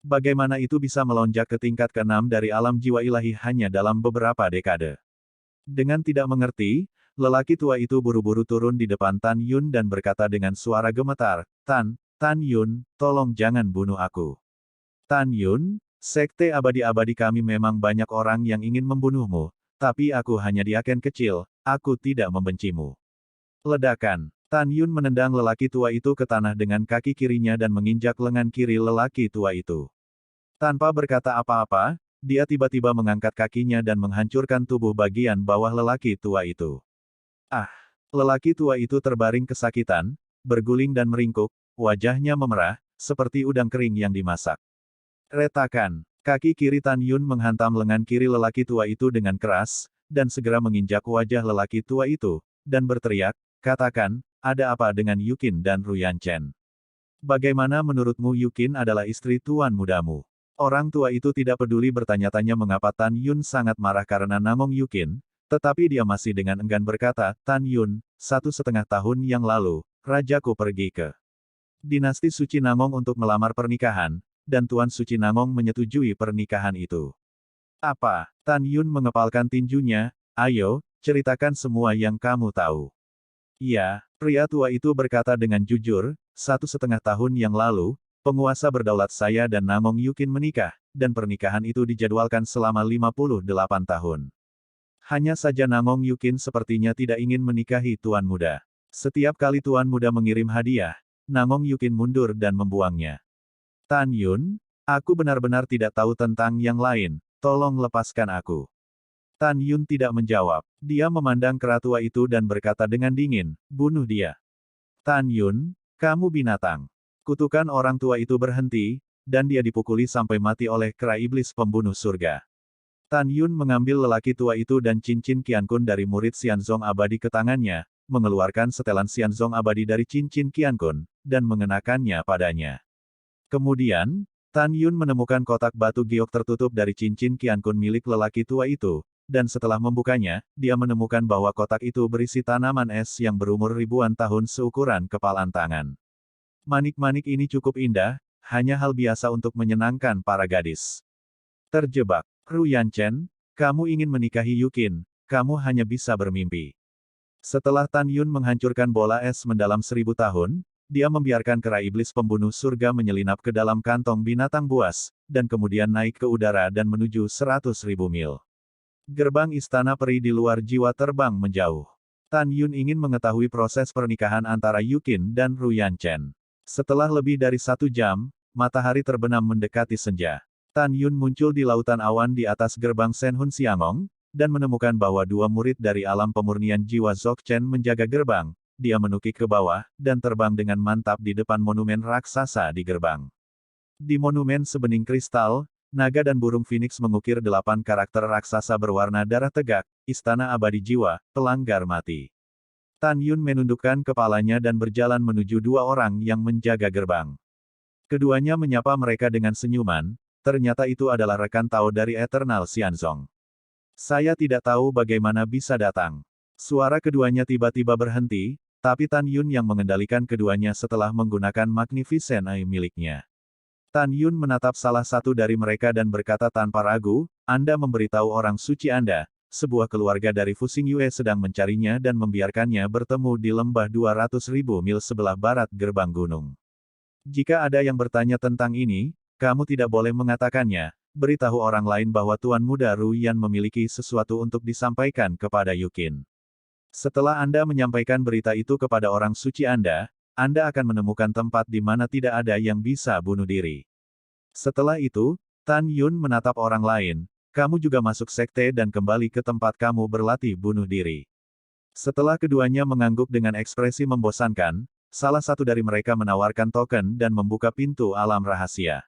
Bagaimana itu bisa melonjak ke tingkat ke-6 dari alam jiwa ilahi hanya dalam beberapa dekade? Dengan tidak mengerti, lelaki tua itu buru-buru turun di depan Tan Yun dan berkata dengan suara gemetar, Tan Yun, tolong jangan bunuh aku. Tan Yun, Sekte Abadi-Abadi kami memang banyak orang yang ingin membunuhmu, tapi aku hanya Diaken kecil, aku tidak membencimu. Ledakan. Tan Yun menendang lelaki tua itu ke tanah dengan kaki kirinya dan menginjak lengan kiri lelaki tua itu. Tanpa berkata apa-apa, dia tiba-tiba mengangkat kakinya dan menghancurkan tubuh bagian bawah lelaki tua itu. Ah! Lelaki tua itu terbaring kesakitan, berguling dan meringkuk, wajahnya memerah, seperti udang kering yang dimasak. Retakan. Kaki kiri Tan Yun menghantam lengan kiri lelaki tua itu dengan keras, dan segera menginjak wajah lelaki tua itu, dan berteriak, katakan, ada apa dengan Yukin dan Ruyan Chen? Bagaimana menurutmu Yukin adalah istri tuan mudamu? Orang tua itu tidak peduli bertanya-tanya mengapa Tan Yun sangat marah karena Namong Yukin, tetapi dia masih dengan enggan berkata, Tan Yun, 1,5 tahun yang lalu, rajaku pergi ke dinasti suci Namong untuk melamar pernikahan, dan Tuan Suci Namong menyetujui pernikahan itu. Apa? Tan Yun mengepalkan tinjunya, ayo, ceritakan semua yang kamu tahu. Iya, pria tua itu berkata dengan jujur, 1,5 tahun yang lalu, penguasa berdaulat saya dan Namong Yukin menikah, dan pernikahan itu dijadwalkan selama 58 tahun. Hanya saja Namong Yukin sepertinya tidak ingin menikahi Tuan Muda. Setiap kali Tuan Muda mengirim hadiah, Namong Yukin mundur dan membuangnya. Tan Yun, aku benar-benar tidak tahu tentang yang lain, tolong lepaskan aku. Tan Yun tidak menjawab. Dia memandang kera tua itu dan berkata dengan dingin, bunuh dia. Tan Yun, kamu binatang. Kutukan orang tua itu berhenti, dan dia dipukuli sampai mati oleh kera iblis pembunuh surga. Tan Yun mengambil lelaki tua itu dan cincin Qiankun dari murid Xianzong abadi ke tangannya, mengeluarkan setelan Xianzong abadi dari cincin Qiankun, dan mengenakannya padanya. Kemudian, Tan Yun menemukan kotak batu giok tertutup dari cincin Qiankun milik lelaki tua itu, dan setelah membukanya, dia menemukan bahwa kotak itu berisi tanaman es yang berumur ribuan tahun seukuran kepalan tangan. Manik-manik ini cukup indah, hanya hal biasa untuk menyenangkan para gadis. Terjebak. Ru Yanchen, kamu ingin menikahi Yukin, kamu hanya bisa bermimpi. Setelah Tan Yun menghancurkan bola es mendalam 1000 tahun, dia membiarkan kera iblis pembunuh surga menyelinap ke dalam kantong binatang buas, dan kemudian naik ke udara dan menuju 100.000 mil. Gerbang istana peri di luar jiwa terbang menjauh. Tan Yun ingin mengetahui proses pernikahan antara Yukin dan Ru Yanchen. Setelah lebih dari 1 jam, matahari terbenam mendekati senja. Tan Yun muncul di lautan awan di atas gerbang Senhun Xiangong, dan menemukan bahwa 2 murid dari alam pemurnian jiwa Dzogchen menjaga gerbang. Dia menukik ke bawah, dan terbang dengan mantap di depan monumen raksasa di gerbang. Di monumen sebening kristal, naga dan burung phoenix mengukir 8 karakter raksasa berwarna darah tegak, istana abadi jiwa, pelanggar mati. Tan Yun menundukkan kepalanya dan berjalan menuju 2 orang yang menjaga gerbang. Keduanya menyapa mereka dengan senyuman, ternyata itu adalah rekan Tao dari Eternal Xianzong. Saya tidak tahu bagaimana bisa datang. Suara keduanya tiba-tiba berhenti, tapi Tan Yun yang mengendalikan keduanya setelah menggunakan Magnificent Eye miliknya. Tan Yun menatap salah satu dari mereka dan berkata tanpa ragu, Anda memberitahu orang suci Anda, sebuah keluarga dari Fuxing Yue sedang mencarinya dan membiarkannya bertemu di lembah 200.000 mil sebelah barat gerbang gunung. Jika ada yang bertanya tentang ini, kamu tidak boleh mengatakannya, beritahu orang lain bahwa Tuan Muda Ru Yan memiliki sesuatu untuk disampaikan kepada Yukin. Setelah Anda menyampaikan berita itu kepada orang suci Anda akan menemukan tempat di mana tidak ada yang bisa bunuh diri. Setelah itu, Tan Yun menatap orang lain, kamu juga masuk sekte dan kembali ke tempat kamu berlatih bunuh diri. Setelah keduanya mengangguk dengan ekspresi membosankan, salah satu dari mereka menawarkan token dan membuka pintu alam rahasia.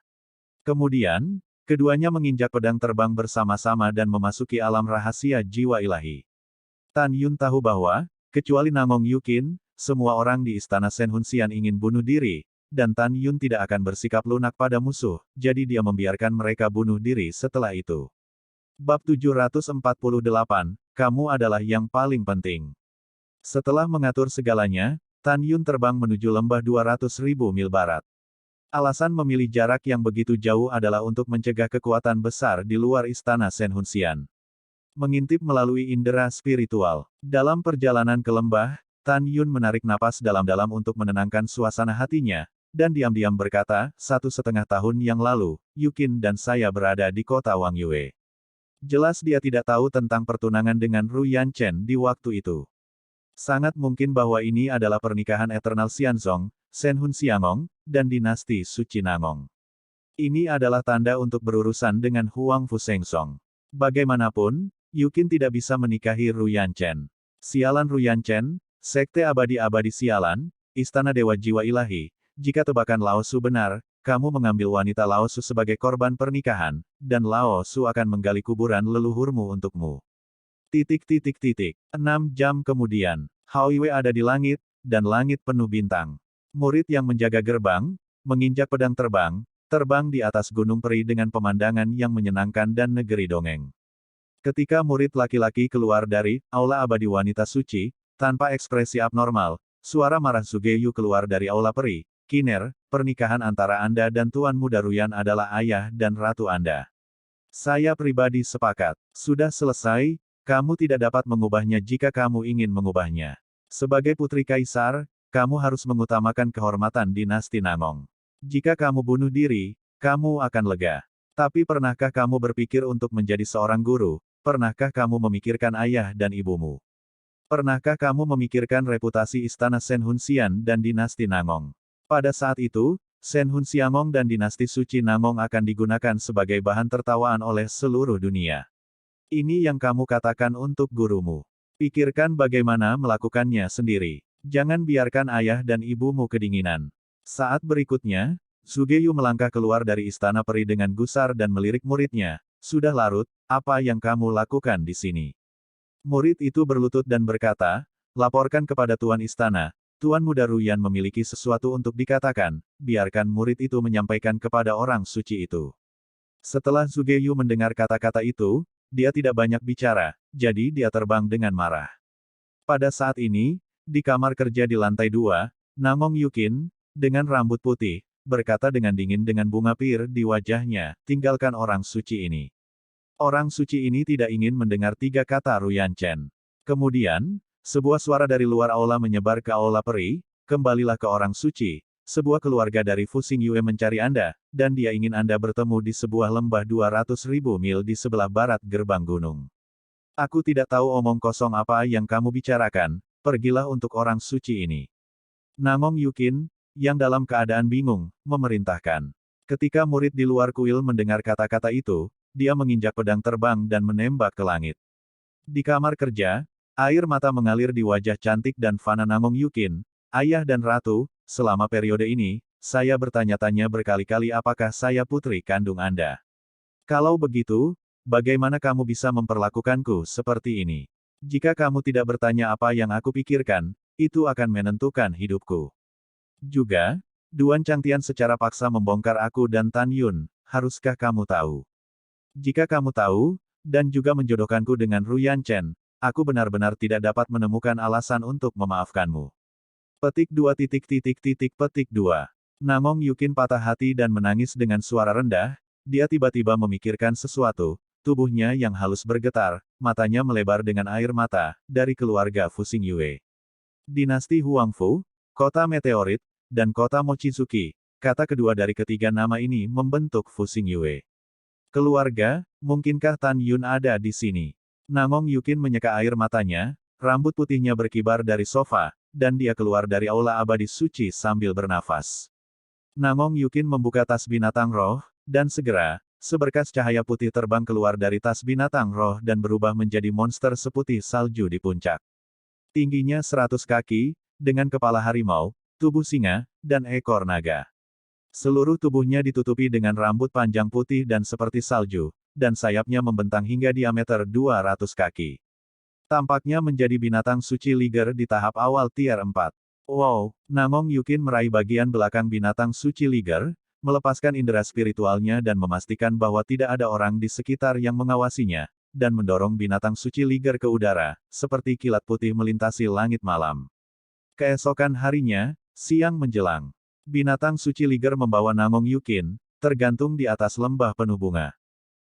Kemudian, keduanya menginjak pedang terbang bersama-sama dan memasuki alam rahasia jiwa ilahi. Tan Yun tahu bahwa, kecuali Nangong Yukin, semua orang di istana Senhun Xian ingin bunuh diri, dan Tan Yun tidak akan bersikap lunak pada musuh, jadi dia membiarkan mereka bunuh diri setelah itu. Bab 748, kamu adalah yang paling penting. Setelah mengatur segalanya, Tan Yun terbang menuju lembah 200.000 mil barat. Alasan memilih jarak yang begitu jauh adalah untuk mencegah kekuatan besar di luar istana Senhun Xian. Mengintip melalui indera spiritual. Dalam perjalanan ke lembah, Tan Yun menarik napas dalam-dalam untuk menenangkan suasana hatinya, dan diam-diam berkata, 1,5 tahun yang lalu, Yukin dan saya berada di kota Wang Yue. Jelas dia tidak tahu tentang pertunangan dengan Ru Yanchen di waktu itu. Sangat mungkin bahwa ini adalah pernikahan Eternal Xianzong, Senhun Xiangong, dan dinasti Suci Nangong. Ini adalah tanda untuk berurusan dengan Huang Fusengsong. Bagaimanapun, Yukin tidak bisa menikahi Ru Yanchen. Sialan Ru Yanchen, Sekte Abadi-Abadi Sialan, Istana Dewa Jiwa Ilahi, jika tebakan Lao Su benar, kamu mengambil wanita Lao Su sebagai korban pernikahan, dan Lao Su akan menggali kuburan leluhurmu untukmu. 6 jam kemudian, Hao Yue ada di langit, dan langit penuh bintang. Murid yang menjaga gerbang, menginjak pedang terbang di atas gunung peri dengan pemandangan yang menyenangkan dan negeri dongeng. Ketika murid laki-laki keluar dari Aula Abadi Wanita Suci, tanpa ekspresi abnormal, suara marah Zugeyu keluar dari Aula Peri, Kiner, pernikahan antara Anda dan Tuan Muda Ruyan adalah ayah dan ratu Anda. Saya pribadi sepakat. Sudah selesai, kamu tidak dapat mengubahnya jika kamu ingin mengubahnya. Sebagai putri kaisar, kamu harus mengutamakan kehormatan dinasti Nangong. Jika kamu bunuh diri, kamu akan lega. Tapi pernahkah kamu berpikir untuk menjadi seorang guru? Pernahkah kamu memikirkan ayah dan ibumu? Pernahkah kamu memikirkan reputasi istana Senhun Xian dan dinasti Nangong? Pada saat itu, Shen Hun Xiangong dan dinasti suci Nangong akan digunakan sebagai bahan tertawaan oleh seluruh dunia. Ini yang kamu katakan untuk gurumu. Pikirkan bagaimana melakukannya sendiri. Jangan biarkan ayah dan ibumu kedinginan. Saat berikutnya, Sugeyu melangkah keluar dari istana peri dengan gusar dan melirik muridnya. Sudah larut, apa yang kamu lakukan di sini? Murid itu berlutut dan berkata, laporkan kepada Tuan Istana, Tuan Muda Ruyan memiliki sesuatu untuk dikatakan, biarkan murid itu menyampaikan kepada orang suci itu. Setelah Sugeyu mendengar kata-kata itu, dia tidak banyak bicara, jadi dia terbang dengan marah. Pada saat ini, di kamar kerja di lantai 2, Nangong Yukin, dengan rambut putih, berkata dengan dingin dengan bunga pir di wajahnya, tinggalkan orang suci ini. Orang suci ini tidak ingin mendengar 3 kata Ruyan Chen. Kemudian, sebuah suara dari luar aula menyebar ke aula peri, kembalilah ke orang suci, sebuah keluarga dari Fusing Yue mencari Anda, dan dia ingin Anda bertemu di sebuah lembah 200.000 mil di sebelah barat gerbang gunung. Aku tidak tahu omong kosong apa yang kamu bicarakan, pergilah untuk orang suci ini. Nangong Yukin, yang dalam keadaan bingung, memerintahkan. Ketika murid di luar kuil mendengar kata-kata itu, dia menginjak pedang terbang dan menembak ke langit. Di kamar kerja, air mata mengalir di wajah cantik dan fana Nangong Yukin. Ayah dan ratu, selama periode ini, saya bertanya-tanya berkali-kali apakah saya putri kandung Anda. Kalau begitu, bagaimana kamu bisa memperlakukanku seperti ini? Jika kamu tidak bertanya apa yang aku pikirkan, itu akan menentukan hidupku. Juga, Duan Changtian secara paksa membongkar aku dan Tan Yun, haruskah kamu tahu? Jika kamu tahu, dan juga menjodohkanku dengan Ruyan Chen, aku benar-benar tidak dapat menemukan alasan untuk memaafkanmu. Petik 2. Nangong Yukin patah hati dan menangis dengan suara rendah, dia tiba-tiba memikirkan sesuatu, tubuhnya yang halus bergetar, matanya melebar dengan air mata, dari keluarga Fusing Yue. Dinasti Huangfu, kota meteorit, dan kota Mochizuki, kata kedua dari ketiga nama ini membentuk Fusing Yue. Keluarga, mungkinkah Tan Yun ada di sini? Nangong Yukin menyeka air matanya, rambut putihnya berkibar dari sofa, dan dia keluar dari aula abadi suci sambil bernafas. Nangong Yukin membuka tas binatang roh, dan segera, seberkas cahaya putih terbang keluar dari tas binatang roh dan berubah menjadi monster seputih salju di puncak. Tingginya 100 kaki, dengan kepala harimau, tubuh singa, dan ekor naga. Seluruh tubuhnya ditutupi dengan rambut panjang putih dan seperti salju, dan sayapnya membentang hingga diameter 200 kaki. Tampaknya menjadi binatang suci liger di tahap awal tier 4. Wow, Nangong Yukin meraih bagian belakang binatang suci liger, melepaskan indera spiritualnya dan memastikan bahwa tidak ada orang di sekitar yang mengawasinya, dan mendorong binatang suci liger ke udara, seperti kilat putih melintasi langit malam. Keesokan harinya, siang menjelang. Binatang suci liger membawa Nangong Yukin, tergantung di atas lembah penuh bunga.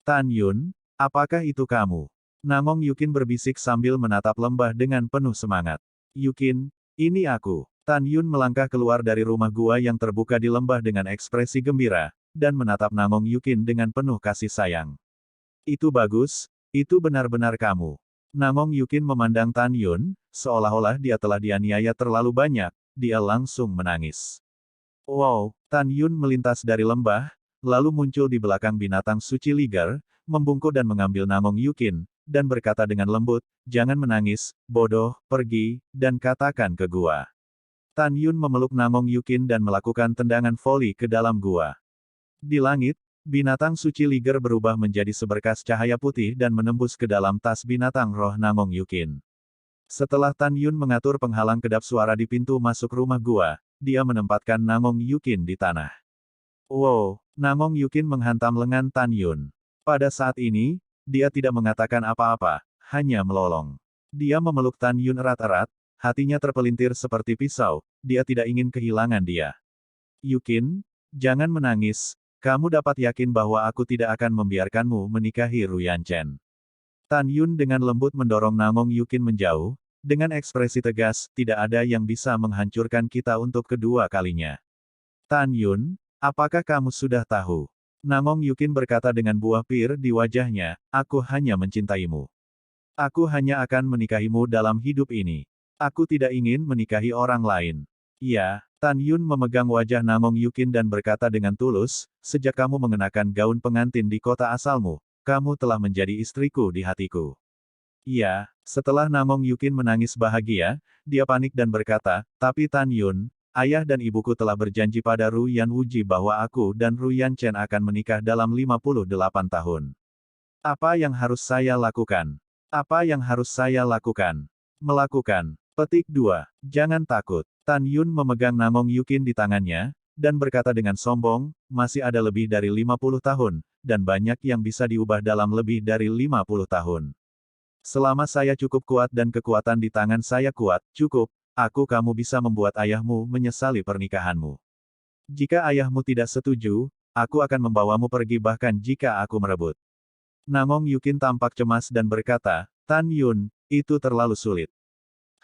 Tan Yun, apakah itu kamu? Nangong Yukin berbisik sambil menatap lembah dengan penuh semangat. Yukin, ini aku. Tan Yun melangkah keluar dari rumah gua yang terbuka di lembah dengan ekspresi gembira, dan menatap Nangong Yukin dengan penuh kasih sayang. Itu bagus, itu benar-benar kamu. Nangong Yukin memandang Tan Yun, seolah-olah dia telah dianiaya terlalu banyak, dia langsung menangis. Wow, Tan Yun melintas dari lembah, lalu muncul di belakang binatang suci liger, membungkuk dan mengambil Nangong Yukin, dan berkata dengan lembut, jangan menangis, bodoh, pergi, dan katakan ke gua. Tan Yun memeluk Nangong Yukin dan melakukan tendangan voli ke dalam gua. Di langit, binatang suci liger berubah menjadi seberkas cahaya putih dan menembus ke dalam tas binatang roh Nangong Yukin. Setelah Tan Yun mengatur penghalang kedap suara di pintu masuk rumah gua, dia menempatkan Nangong Yukin di tanah. Wow, Nangong Yukin menghantam lengan Tan Yun. Pada saat ini, dia tidak mengatakan apa-apa, hanya melolong. Dia memeluk Tan Yun erat-erat, hatinya terpelintir seperti pisau, dia tidak ingin kehilangan dia. Yukin, jangan menangis, kamu dapat yakin bahwa aku tidak akan membiarkanmu menikahi Ruyan Chen. Tan Yun dengan lembut mendorong Nangong Yukin menjauh, dengan ekspresi tegas, tidak ada yang bisa menghancurkan kita untuk kedua kalinya. Tan Yun, apakah kamu sudah tahu? Nangong Yukin berkata dengan buah pir di wajahnya, aku hanya mencintaimu. Aku hanya akan menikahimu dalam hidup ini. Aku tidak ingin menikahi orang lain. Ya, Tan Yun memegang wajah Namong Yukin dan berkata dengan tulus, sejak kamu mengenakan gaun pengantin di kota asalmu, kamu telah menjadi istriku di hatiku. Iya, setelah Namong Yukin menangis bahagia, dia panik dan berkata, tapi Tan Yun, ayah dan ibuku telah berjanji pada Ru Yan Wuji bahwa aku dan Ru Yan Chen akan menikah dalam 58 tahun. Apa yang harus saya lakukan? Apa yang harus saya lakukan? Melakukan. Petik 2. Jangan takut. Tan Yun memegang Namong Yukin di tangannya, dan berkata dengan sombong, masih ada lebih dari 50 tahun, dan banyak yang bisa diubah dalam lebih dari 50 tahun. Selama saya cukup kuat dan kekuatan di tangan saya kuat, cukup, kamu bisa membuat ayahmu menyesali pernikahanmu. Jika ayahmu tidak setuju, aku akan membawamu pergi bahkan jika aku merebut. Namong Yukin tampak cemas dan berkata, Tan Yun, itu terlalu sulit.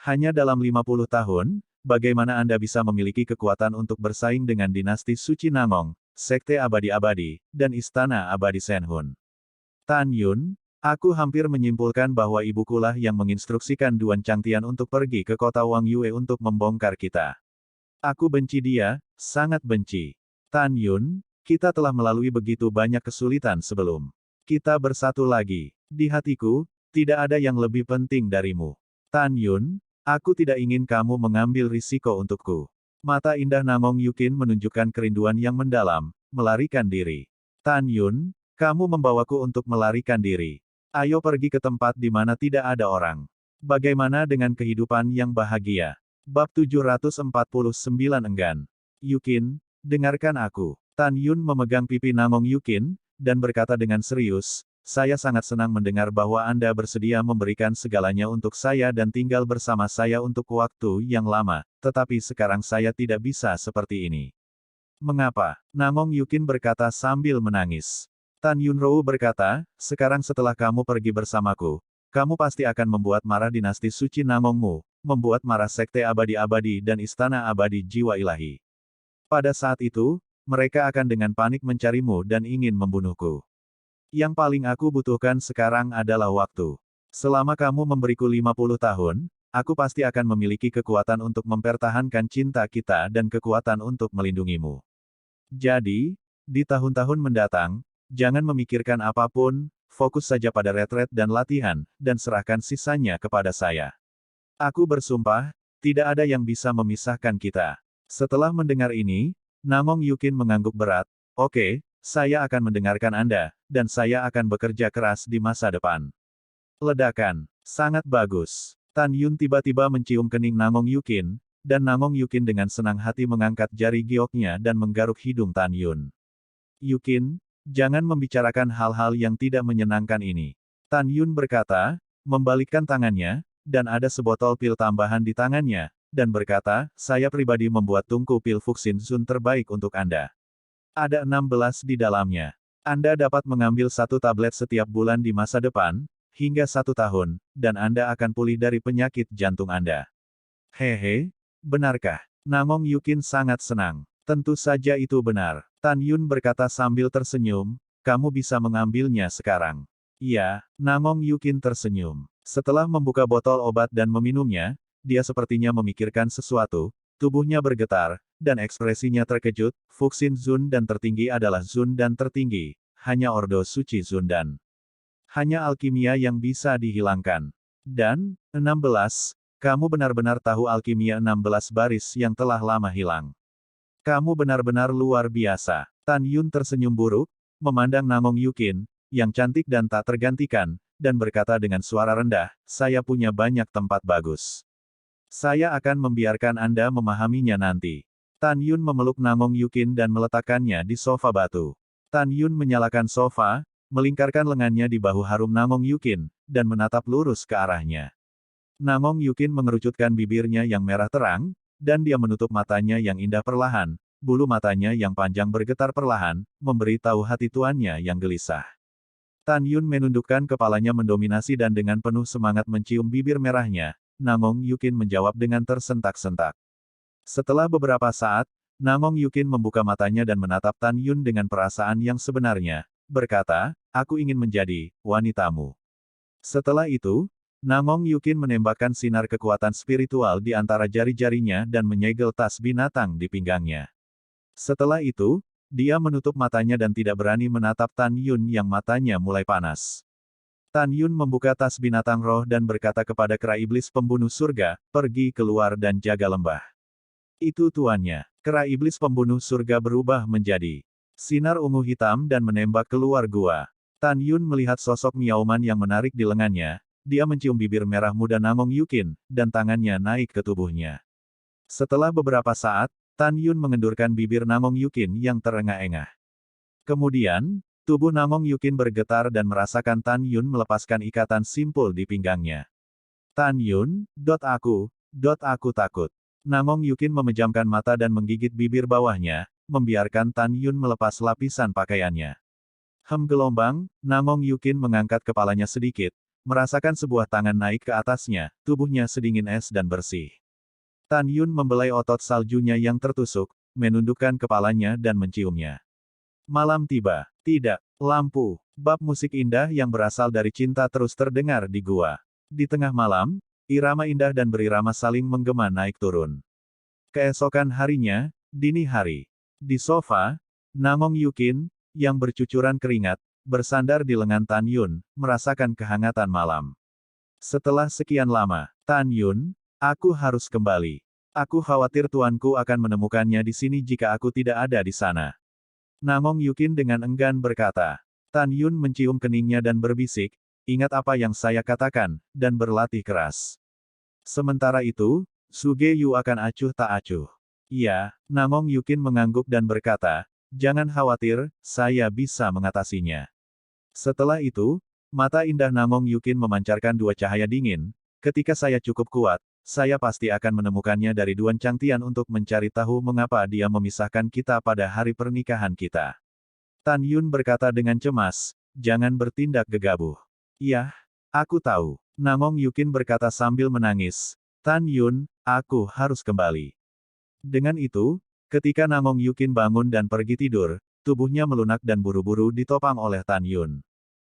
Hanya dalam 50 tahun, bagaimana Anda bisa memiliki kekuatan untuk bersaing dengan dinasti suci Namong, Sekte Abadi-Abadi, dan Istana Abadi Senhun? Tan Yun, aku hampir menyimpulkan bahwa ibukulah yang menginstruksikan Duan Changtian untuk pergi ke kota Wang Yue untuk membongkar kita. Aku benci dia, sangat benci. Tan Yun, kita telah melalui begitu banyak kesulitan sebelum kita bersatu lagi. Di hatiku, tidak ada yang lebih penting darimu. Tan Yun, aku tidak ingin kamu mengambil risiko untukku. Mata indah Namong Yukin menunjukkan kerinduan yang mendalam, melarikan diri. Tan Yun, kamu membawaku untuk melarikan diri. Ayo pergi ke tempat di mana tidak ada orang. Bagaimana dengan kehidupan yang bahagia? Bab 749 enggan. Yukin, dengarkan aku. Tan Yun memegang pipi Namong Yukin, dan berkata dengan serius, saya sangat senang mendengar bahwa Anda bersedia memberikan segalanya untuk saya dan tinggal bersama saya untuk waktu yang lama, tetapi sekarang saya tidak bisa seperti ini. Mengapa? Namong Yukin berkata sambil menangis. Tan Yunrou berkata, sekarang setelah kamu pergi bersamaku, kamu pasti akan membuat marah dinasti suci Namongmu, membuat marah Sekte Abadi-Abadi dan Istana Abadi Jiwa Ilahi. Pada saat itu, mereka akan dengan panik mencarimu dan ingin membunuhku. Yang paling aku butuhkan sekarang adalah waktu. Selama kamu memberiku 50 tahun, aku pasti akan memiliki kekuatan untuk mempertahankan cinta kita dan kekuatan untuk melindungimu. Jadi, di tahun-tahun mendatang, jangan memikirkan apapun, fokus saja pada retret dan latihan, dan serahkan sisanya kepada saya. Aku bersumpah, tidak ada yang bisa memisahkan kita. Setelah mendengar ini, Namong Yukin mengangguk berat, oke, saya akan mendengarkan Anda, dan saya akan bekerja keras di masa depan. Ledakan. Sangat bagus. Tan Yun tiba-tiba mencium kening Namong Yukin, dan Namong Yukin dengan senang hati mengangkat jari gioknya dan menggaruk hidung Tan Yun. Yukin, jangan membicarakan hal-hal yang tidak menyenangkan ini. Tan Yun berkata, membalikkan tangannya, dan ada sebotol pil tambahan di tangannya, dan berkata, saya pribadi membuat tungku pil Fuxin Zun terbaik untuk Anda. Ada 16 di dalamnya. Anda dapat mengambil satu tablet setiap bulan di masa depan, hingga 1 tahun, dan Anda akan pulih dari penyakit jantung Anda. Hehe, benarkah? Namong Yukin sangat senang. Tentu saja itu benar. Tan Yun berkata sambil tersenyum, kamu bisa mengambilnya sekarang. Iya, Namong Yukin tersenyum. Setelah membuka botol obat dan meminumnya, dia sepertinya memikirkan sesuatu, tubuhnya bergetar, dan ekspresinya terkejut, Fuxin Zun dan tertinggi adalah Zun dan tertinggi, hanya Ordo Suci Zun dan hanya alkimia yang bisa dihilangkan. Dan, 16, kamu benar-benar tahu alkimia 16 baris yang telah lama hilang. Kamu benar-benar luar biasa. Tan Yun tersenyum buruk, memandang Namong Yukin, yang cantik dan tak tergantikan, dan berkata dengan suara rendah, saya punya banyak tempat bagus. Saya akan membiarkan Anda memahaminya nanti. Tan Yun memeluk Namong Yukin dan meletakkannya di sofa batu. Tan Yun menyalakan sofa, melingkarkan lengannya di bahu harum Namong Yukin, dan menatap lurus ke arahnya. Namong Yukin mengerucutkan bibirnya yang merah terang, dan dia menutup matanya yang indah perlahan, bulu matanya yang panjang bergetar perlahan, memberi tahu hati tuannya yang gelisah. Tan Yun menundukkan kepalanya mendominasi dan dengan penuh semangat mencium bibir merahnya, Namong Yukin menjawab dengan tersentak-sentak. Setelah beberapa saat, Namong Yukin membuka matanya dan menatap Tan Yun dengan perasaan yang sebenarnya, berkata, aku ingin menjadi wanitamu. Setelah itu, Namong Yukin menembakkan sinar kekuatan spiritual di antara jari-jarinya dan menyegel tas binatang di pinggangnya. Setelah itu, dia menutup matanya dan tidak berani menatap Tan Yun yang matanya mulai panas. Tan Yun membuka tas binatang roh dan berkata kepada kera iblis pembunuh surga, pergi keluar dan jaga lembah. Itu tuannya. Kera iblis pembunuh surga berubah menjadi sinar ungu hitam dan menembak keluar gua. Tan Yun melihat sosok Miaoman yang menarik di lengannya, dia mencium bibir merah muda Namong Yukin, dan tangannya naik ke tubuhnya. Setelah beberapa saat, Tan Yun mengendurkan bibir Namong Yukin yang terengah-engah. Kemudian, tubuh Namong Yukin bergetar dan merasakan Tan Yun melepaskan ikatan simpul di pinggangnya. Tan Yun, aku takut. Namong Yukin memejamkan mata dan menggigit bibir bawahnya, membiarkan Tan Yun melepas lapisan pakaiannya. Gelombang, Namong Yukin mengangkat kepalanya sedikit, merasakan sebuah tangan naik ke atasnya, tubuhnya sedingin es dan bersih. Tan Yun membelai otot saljunya yang tertusuk, menundukkan kepalanya dan menciumnya. Malam tiba. Tidak. Lampu. Bab musik indah yang berasal dari cinta terus terdengar di gua. Di tengah malam, irama indah dan berirama saling menggema naik turun. Keesokan harinya, dini hari. Di sofa, Namong Yukin, yang bercucuran keringat, bersandar di lengan Tan Yun, merasakan kehangatan malam. Setelah sekian lama, Tan Yun, aku harus kembali. Aku khawatir tuanku akan menemukannya di sini jika aku tidak ada di sana. Namong Yukin dengan enggan berkata. Tan Yun mencium keningnya dan berbisik, ingat apa yang saya katakan, dan berlatih keras. Sementara itu, Suge Yu akan acuh tak acuh. Iya, Namong Yukin mengangguk dan berkata, jangan khawatir, saya bisa mengatasinya. Setelah itu, mata indah Namong Yukin memancarkan dua cahaya dingin, ketika saya cukup kuat, saya pasti akan menemukannya dari Duan Changtian untuk mencari tahu mengapa dia memisahkan kita pada hari pernikahan kita. Tan Yun berkata dengan cemas, jangan bertindak gegabah. Iya, aku tahu. Namong Yukin berkata sambil menangis, Tan Yun, aku harus kembali. Dengan itu, ketika Namong Yukin bangun dan pergi tidur, tubuhnya melunak dan buru-buru ditopang oleh Tan Yun.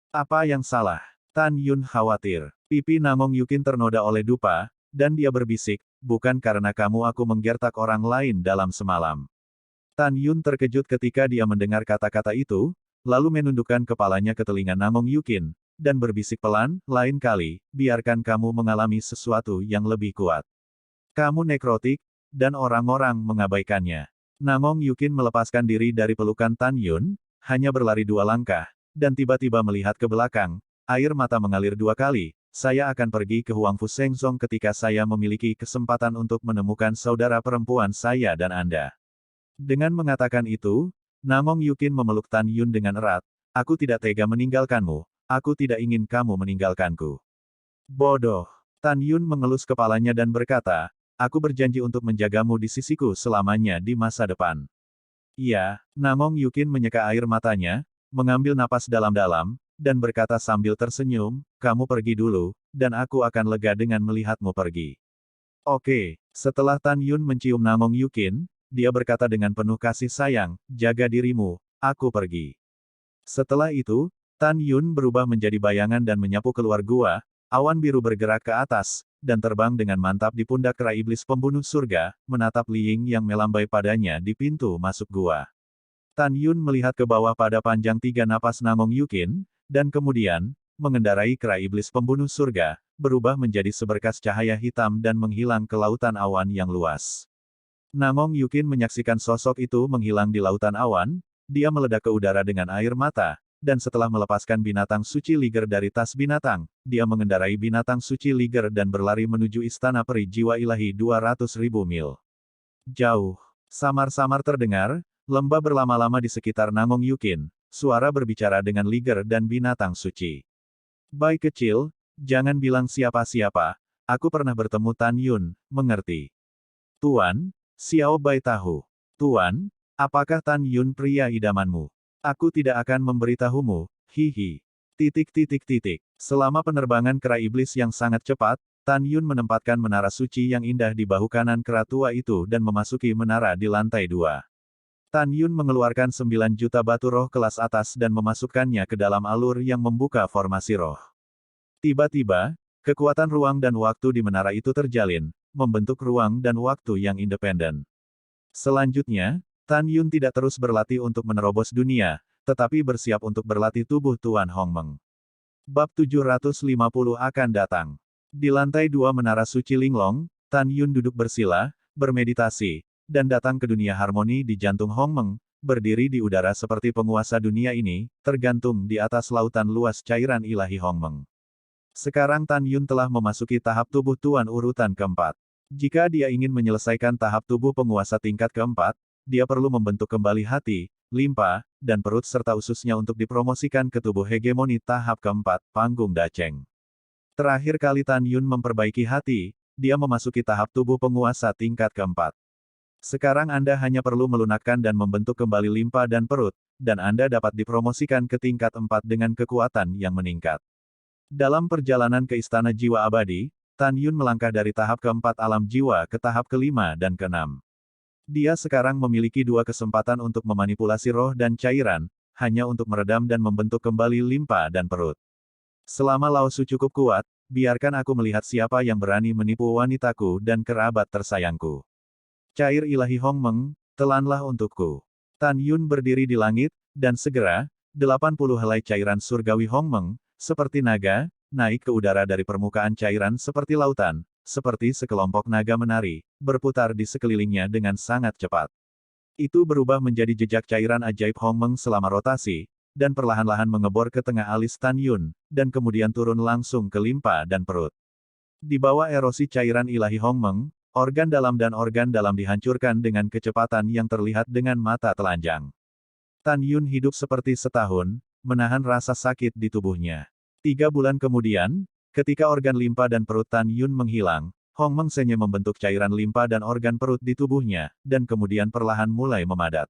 Apa yang salah? Tan Yun khawatir. Pipi Namong Yukin ternoda oleh dupa, dan dia berbisik, bukan karena kamu aku menggertak orang lain dalam semalam. Tan Yun terkejut ketika dia mendengar kata-kata itu, lalu menundukkan kepalanya ke telinga Namong Yukin, dan berbisik pelan, lain kali, biarkan kamu mengalami sesuatu yang lebih kuat. Kamu nekrotik, dan orang-orang mengabaikannya. Namong Yukin melepaskan diri dari pelukan Tan Yun, hanya berlari 2 langkah, dan tiba-tiba melihat ke belakang, air mata mengalir 2 kali, saya akan pergi ke Huangfu Shengzong ketika saya memiliki kesempatan untuk menemukan saudara perempuan saya dan Anda. Dengan mengatakan itu, Namong Yukin memeluk Tan Yun dengan erat, aku tidak tega meninggalkanmu, aku tidak ingin kamu meninggalkanku. Bodoh. Tan Yun mengelus kepalanya dan berkata, aku berjanji untuk menjagamu di sisiku selamanya di masa depan. Iya, Namong Yukin menyeka air matanya, mengambil napas dalam-dalam, dan berkata sambil tersenyum, kamu pergi dulu, dan aku akan lega dengan melihatmu pergi. Oke, setelah Tan Yun mencium Namong Yukin, dia berkata dengan penuh kasih sayang, jaga dirimu, aku pergi. Setelah itu, Tan Yun berubah menjadi bayangan dan menyapu keluar gua, awan biru bergerak ke atas, dan terbang dengan mantap di pundak kera iblis pembunuh surga, menatap Li Ying yang melambai padanya di pintu masuk gua. Tan Yun melihat ke bawah pada panjang 3 napas Namong Yukin, dan kemudian, mengendarai kera iblis pembunuh surga, berubah menjadi seberkas cahaya hitam dan menghilang ke lautan awan yang luas. Namong Yukin menyaksikan sosok itu menghilang di lautan awan, dia meledak ke udara dengan air mata, dan setelah melepaskan binatang suci Liger dari tas binatang, dia mengendarai binatang suci Liger dan berlari menuju istana peri jiwa ilahi 200.000 mil. Jauh, samar-samar terdengar, lembah berlama-lama di sekitar Namong Yukin, suara berbicara dengan Liger dan binatang suci. Bayi kecil, jangan bilang siapa-siapa, aku pernah bertemu Tan Yun, mengerti? Tuan, Xiao Bai tahu. Tuan, apakah Tan Yun pria idamanmu? Aku tidak akan memberitahumu, hihi. Selama penerbangan kera iblis yang sangat cepat, Tan Yun menempatkan menara suci yang indah di bahu kanan kera tua itu dan memasuki menara di lantai 2. Tan Yun mengeluarkan 9 juta batu roh kelas atas dan memasukkannya ke dalam alur yang membuka formasi roh. Tiba-tiba, Kekuatan ruang dan waktu di menara itu terjalin, membentuk ruang dan waktu yang independen. Selanjutnya, Tan Yun tidak terus berlatih untuk menerobos dunia, tetapi bersiap untuk berlatih tubuh Tuan Hongmeng. Bab 750 akan datang. Di lantai 2 Menara Suci Linglong, Tan Yun duduk bersila, bermeditasi, dan datang ke dunia harmoni di jantung Hongmeng, berdiri di udara seperti penguasa dunia ini, tergantung di atas lautan luas cairan ilahi Hongmeng. Sekarang Tan Yun telah memasuki tahap tubuh Tuan urutan keempat. Jika dia ingin menyelesaikan tahap tubuh penguasa tingkat keempat, dia perlu membentuk kembali hati, limpa, dan perut serta ususnya untuk dipromosikan ke tubuh hegemoni tahap keempat, panggung daceng. Terakhir kali Tan Yun memperbaiki hati, dia memasuki tahap tubuh penguasa tingkat keempat. Sekarang Anda hanya perlu melunakkan dan membentuk kembali limpa dan perut, dan Anda dapat dipromosikan ke tingkat 4 dengan kekuatan yang meningkat. Dalam perjalanan ke Istana Jiwa Abadi, Tan Yun melangkah dari tahap keempat alam jiwa ke tahap kelima dan keenam. Dia sekarang memiliki dua kesempatan untuk memanipulasi roh dan cairan, hanya untuk meredam dan membentuk kembali limpa dan perut. Selama Lao Su cukup kuat, biarkan aku melihat siapa yang berani menipu wanitaku dan kerabat tersayangku. Cair ilahi Hongmeng, telanlah untukku. Tan Yun berdiri di langit, dan segera, 80 helai cairan surgawi Hongmeng, seperti naga, naik ke udara dari permukaan cairan seperti lautan, seperti sekelompok naga menari, berputar di sekelilingnya dengan sangat cepat. Itu berubah menjadi jejak cairan ajaib Hongmeng selama rotasi, dan perlahan-lahan mengebor ke tengah alis Tan Yun, dan kemudian turun langsung ke limpa dan perut. Di bawah erosi cairan ilahi Hongmeng, organ dalam dihancurkan dengan kecepatan yang terlihat dengan mata telanjang. Tan Yun hidup seperti setahun, menahan rasa sakit di tubuhnya. 3 bulan kemudian, ketika organ limpa dan perut Tan Yun menghilang, Hongmeng Senye membentuk cairan limpa dan organ perut di tubuhnya, dan kemudian perlahan mulai memadat.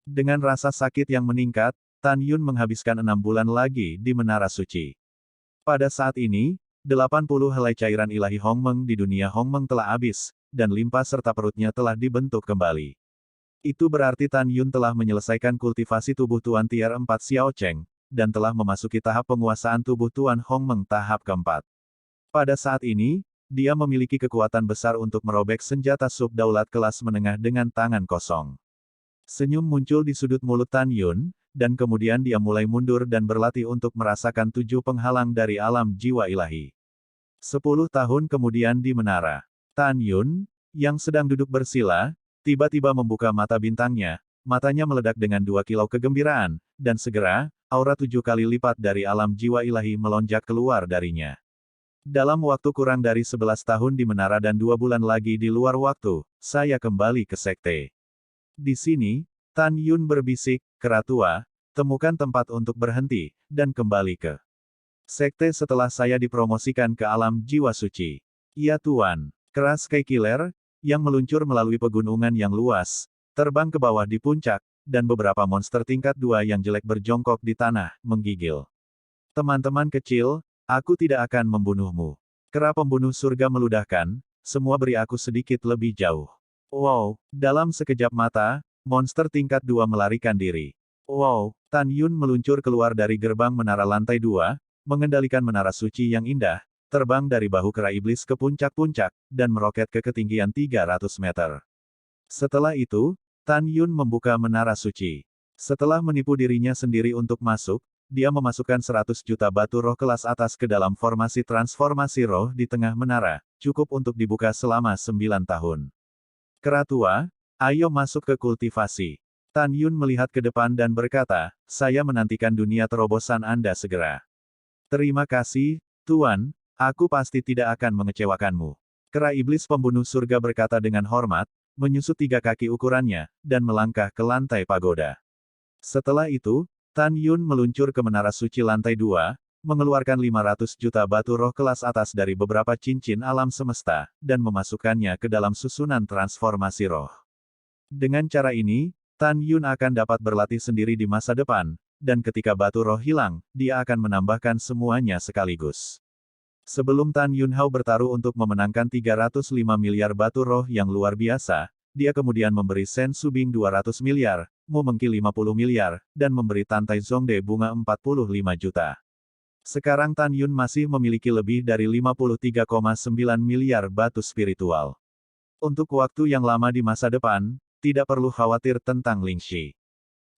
Dengan rasa sakit yang meningkat, Tan Yun menghabiskan 6 bulan lagi di Menara Suci. Pada saat ini, 80 helai cairan ilahi Hongmeng di dunia Hongmeng telah habis, dan limpa serta perutnya telah dibentuk kembali. Itu berarti Tan Yun telah menyelesaikan kultivasi tubuh Tuan Tier 4 Xiao Cheng, dan telah memasuki tahap penguasaan tubuh Tuan Hongmeng tahap keempat. Pada saat ini, dia memiliki kekuatan besar untuk merobek senjata subdaulat kelas menengah dengan tangan kosong. Senyum muncul di sudut mulut Tan Yun, dan kemudian dia mulai mundur dan berlatih untuk merasakan 7 penghalang dari alam jiwa ilahi. 10 tahun kemudian di menara, Tan Yun, yang sedang duduk bersila, tiba-tiba membuka mata bintangnya, matanya meledak dengan 2 kilau kegembiraan, dan segera, aura 7 kali lipat dari alam jiwa ilahi melonjak keluar darinya. Dalam waktu kurang dari 11 tahun di menara dan 2 bulan lagi di luar waktu, saya kembali ke sekte. Di sini, Tan Yun berbisik, kera tua, temukan tempat untuk berhenti, dan kembali ke sekte setelah saya dipromosikan ke alam jiwa suci. Ya Tuan, kera Sky Killer, yang meluncur melalui pegunungan yang luas, terbang ke bawah di puncak, dan beberapa monster tingkat 2 yang jelek berjongkok di tanah, menggigil. Teman-teman kecil, aku tidak akan membunuhmu. Kera pembunuh surga meludahkan, semua beri aku sedikit lebih jauh. Wow, dalam sekejap mata, monster tingkat 2 melarikan diri. Wow, Tan Yun meluncur keluar dari gerbang menara lantai 2, mengendalikan menara suci yang indah, terbang dari bahu kera iblis ke puncak-puncak, dan meroket ke ketinggian 300 meter. Setelah itu, Tan Yun membuka menara suci. Setelah menipu dirinya sendiri untuk masuk, dia memasukkan 100 juta batu roh kelas atas ke dalam formasi transformasi roh di tengah menara, cukup untuk dibuka selama 9 tahun. Kera tua, ayo masuk ke kultivasi. Tan Yun melihat ke depan dan berkata, saya menantikan dunia terobosan Anda segera. Terima kasih, Tuan, aku pasti tidak akan mengecewakanmu. Kera iblis pembunuh surga berkata dengan hormat, menyusut 3 kaki ukurannya, dan melangkah ke lantai pagoda. Setelah itu, Tan Yun meluncur ke menara suci lantai 2, mengeluarkan 500 juta batu roh kelas atas dari beberapa cincin alam semesta, dan memasukkannya ke dalam susunan transformasi roh. Dengan cara ini, Tan Yun akan dapat berlatih sendiri di masa depan, dan ketika batu roh hilang, dia akan menambahkan semuanya sekaligus. Sebelum Tan Yun Hao bertaruh untuk memenangkan 305 miliar batu roh yang luar biasa, dia kemudian memberi Shen Subing 200 miliar, Mu Mengki 50 miliar, dan memberi Tan Tai Zongde bunga 45 juta. Sekarang Tan Yun masih memiliki lebih dari 53,9 miliar batu spiritual. Untuk waktu yang lama di masa depan, tidak perlu khawatir tentang Lingxi.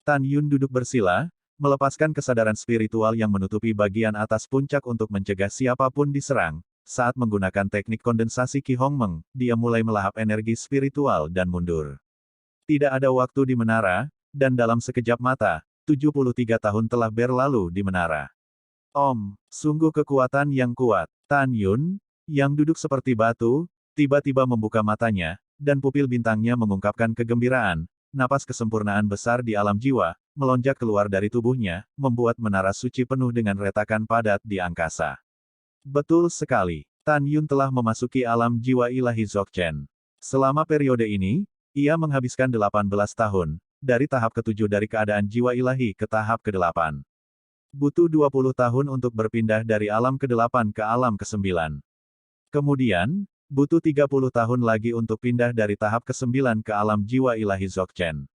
Tan Yun duduk bersila, melepaskan kesadaran spiritual yang menutupi bagian atas puncak untuk mencegah siapapun diserang. Saat menggunakan teknik kondensasi Qi Hongmeng, dia mulai melahap energi spiritual dan mundur. Tidak ada waktu di menara, dan dalam sekejap mata, 73 tahun telah berlalu di menara. Sungguh kekuatan yang kuat. Tan Yun, yang duduk seperti batu, tiba-tiba membuka matanya, dan pupil bintangnya mengungkapkan kegembiraan. Napas kesempurnaan besar di alam jiwa, melonjak keluar dari tubuhnya, membuat menara suci penuh dengan retakan padat di angkasa. Betul sekali, Tan Yun telah memasuki alam jiwa ilahi Dzogchen. Selama periode ini, ia menghabiskan 18 tahun, dari tahap ke-7 dari keadaan jiwa ilahi ke tahap ke-8. Butuh 20 tahun untuk berpindah dari alam ke-8 ke alam ke-9. Kemudian, butuh 30 tahun lagi untuk pindah dari tahap ke-9 ke alam jiwa ilahi Dzogchen.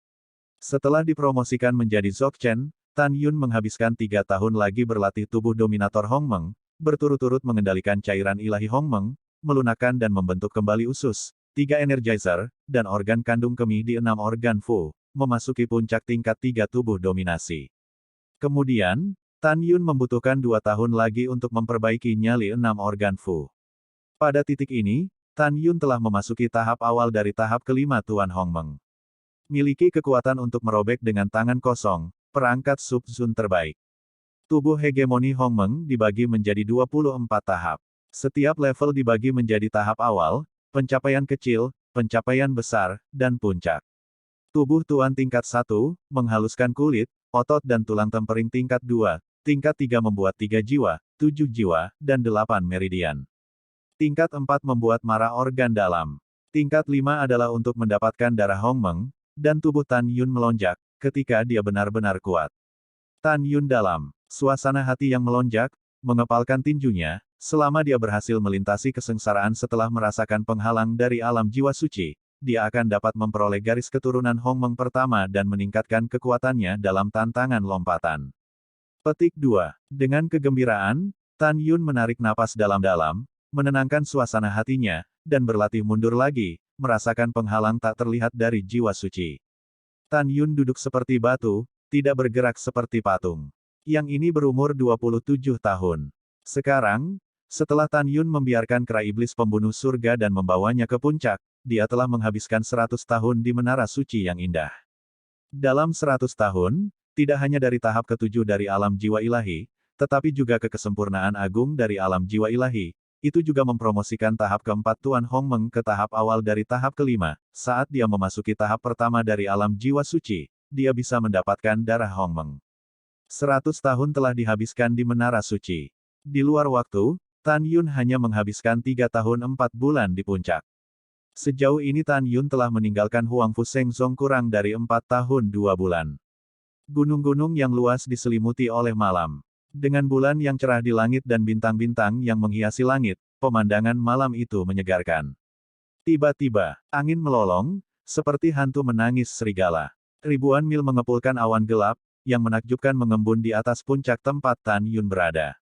Setelah dipromosikan menjadi Dzogchen, Tan Yun menghabiskan 3 tahun lagi berlatih tubuh dominator Hongmeng, berturut-turut mengendalikan cairan ilahi Hongmeng, melunakkan dan membentuk kembali usus, 3 energizer, dan organ kandung kemih di 6 organ Fu, memasuki puncak tingkat 3 tubuh dominasi. Kemudian, Tan Yun membutuhkan 2 tahun lagi untuk memperbaiki nyali 6 organ Fu. Pada titik ini, Tan Yun telah memasuki tahap awal dari tahap kelima Tuan Hongmeng. Miliki kekuatan untuk merobek dengan tangan kosong, perangkat sub-zun terbaik. Tubuh hegemoni Hongmeng dibagi menjadi 24 tahap. Setiap level dibagi menjadi tahap awal, pencapaian kecil, pencapaian besar, dan puncak. Tubuh Tuan tingkat 1, menghaluskan kulit, otot dan tulang tempering tingkat 2, tingkat 3 membuat 3 jiwa, 7 jiwa, dan 8 meridian. Tingkat 4 membuat mara organ dalam. Tingkat 5 adalah untuk mendapatkan darah Hongmeng, dan tubuh Tan Yun melonjak, ketika dia benar-benar kuat. Tan Yun dalam, suasana hati yang melonjak, mengepalkan tinjunya, selama dia berhasil melintasi kesengsaraan setelah merasakan penghalang dari alam jiwa suci, dia akan dapat memperoleh garis keturunan Hongmeng pertama dan meningkatkan kekuatannya dalam tantangan lompatan. Petik 2. Dengan kegembiraan, Tan Yun menarik napas dalam-dalam, menenangkan suasana hatinya, dan berlatih mundur lagi, merasakan penghalang tak terlihat dari jiwa suci. Tan Yun duduk seperti batu, tidak bergerak seperti patung. Yang ini berumur 27 tahun. Sekarang, setelah Tan Yun membiarkan kera iblis pembunuh surga dan membawanya ke puncak, dia telah menghabiskan 100 tahun di menara suci yang indah. Dalam 100 tahun, tidak hanya dari tahap ke-7 dari alam jiwa ilahi, tetapi juga ke kesempurnaan agung dari alam jiwa ilahi, itu juga mempromosikan tahap ke-4 Tuan Hongmeng ke tahap awal dari tahap ke-5. Saat dia memasuki tahap pertama dari alam jiwa suci, dia bisa mendapatkan darah Hongmeng. 100 tahun telah dihabiskan di menara suci. Di luar waktu, Tan Yun hanya menghabiskan 3 tahun 4 bulan di puncak. Sejauh ini Tan Yun telah meninggalkan Huangfu Shengzong kurang dari 4 tahun 2 bulan. Gunung-gunung yang luas diselimuti oleh malam. Dengan bulan yang cerah di langit dan bintang-bintang yang menghiasi langit, pemandangan malam itu menyegarkan. Tiba-tiba, angin melolong, seperti hantu menangis serigala. Ribuan mil mengepulkan awan gelap, yang menakjubkan mengembun di atas puncak tempat Tan Yun berada.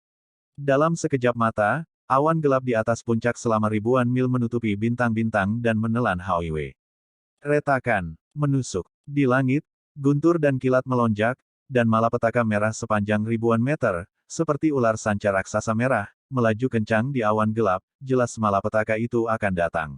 Dalam sekejap mata, awan gelap di atas puncak selama ribuan mil menutupi bintang-bintang dan menelan Hauiwei. Retakan, menusuk, di langit, guntur dan kilat melonjak, dan malapetaka merah sepanjang ribuan meter, seperti ular sanca raksasa merah, melaju kencang di awan gelap, jelas malapetaka itu akan datang.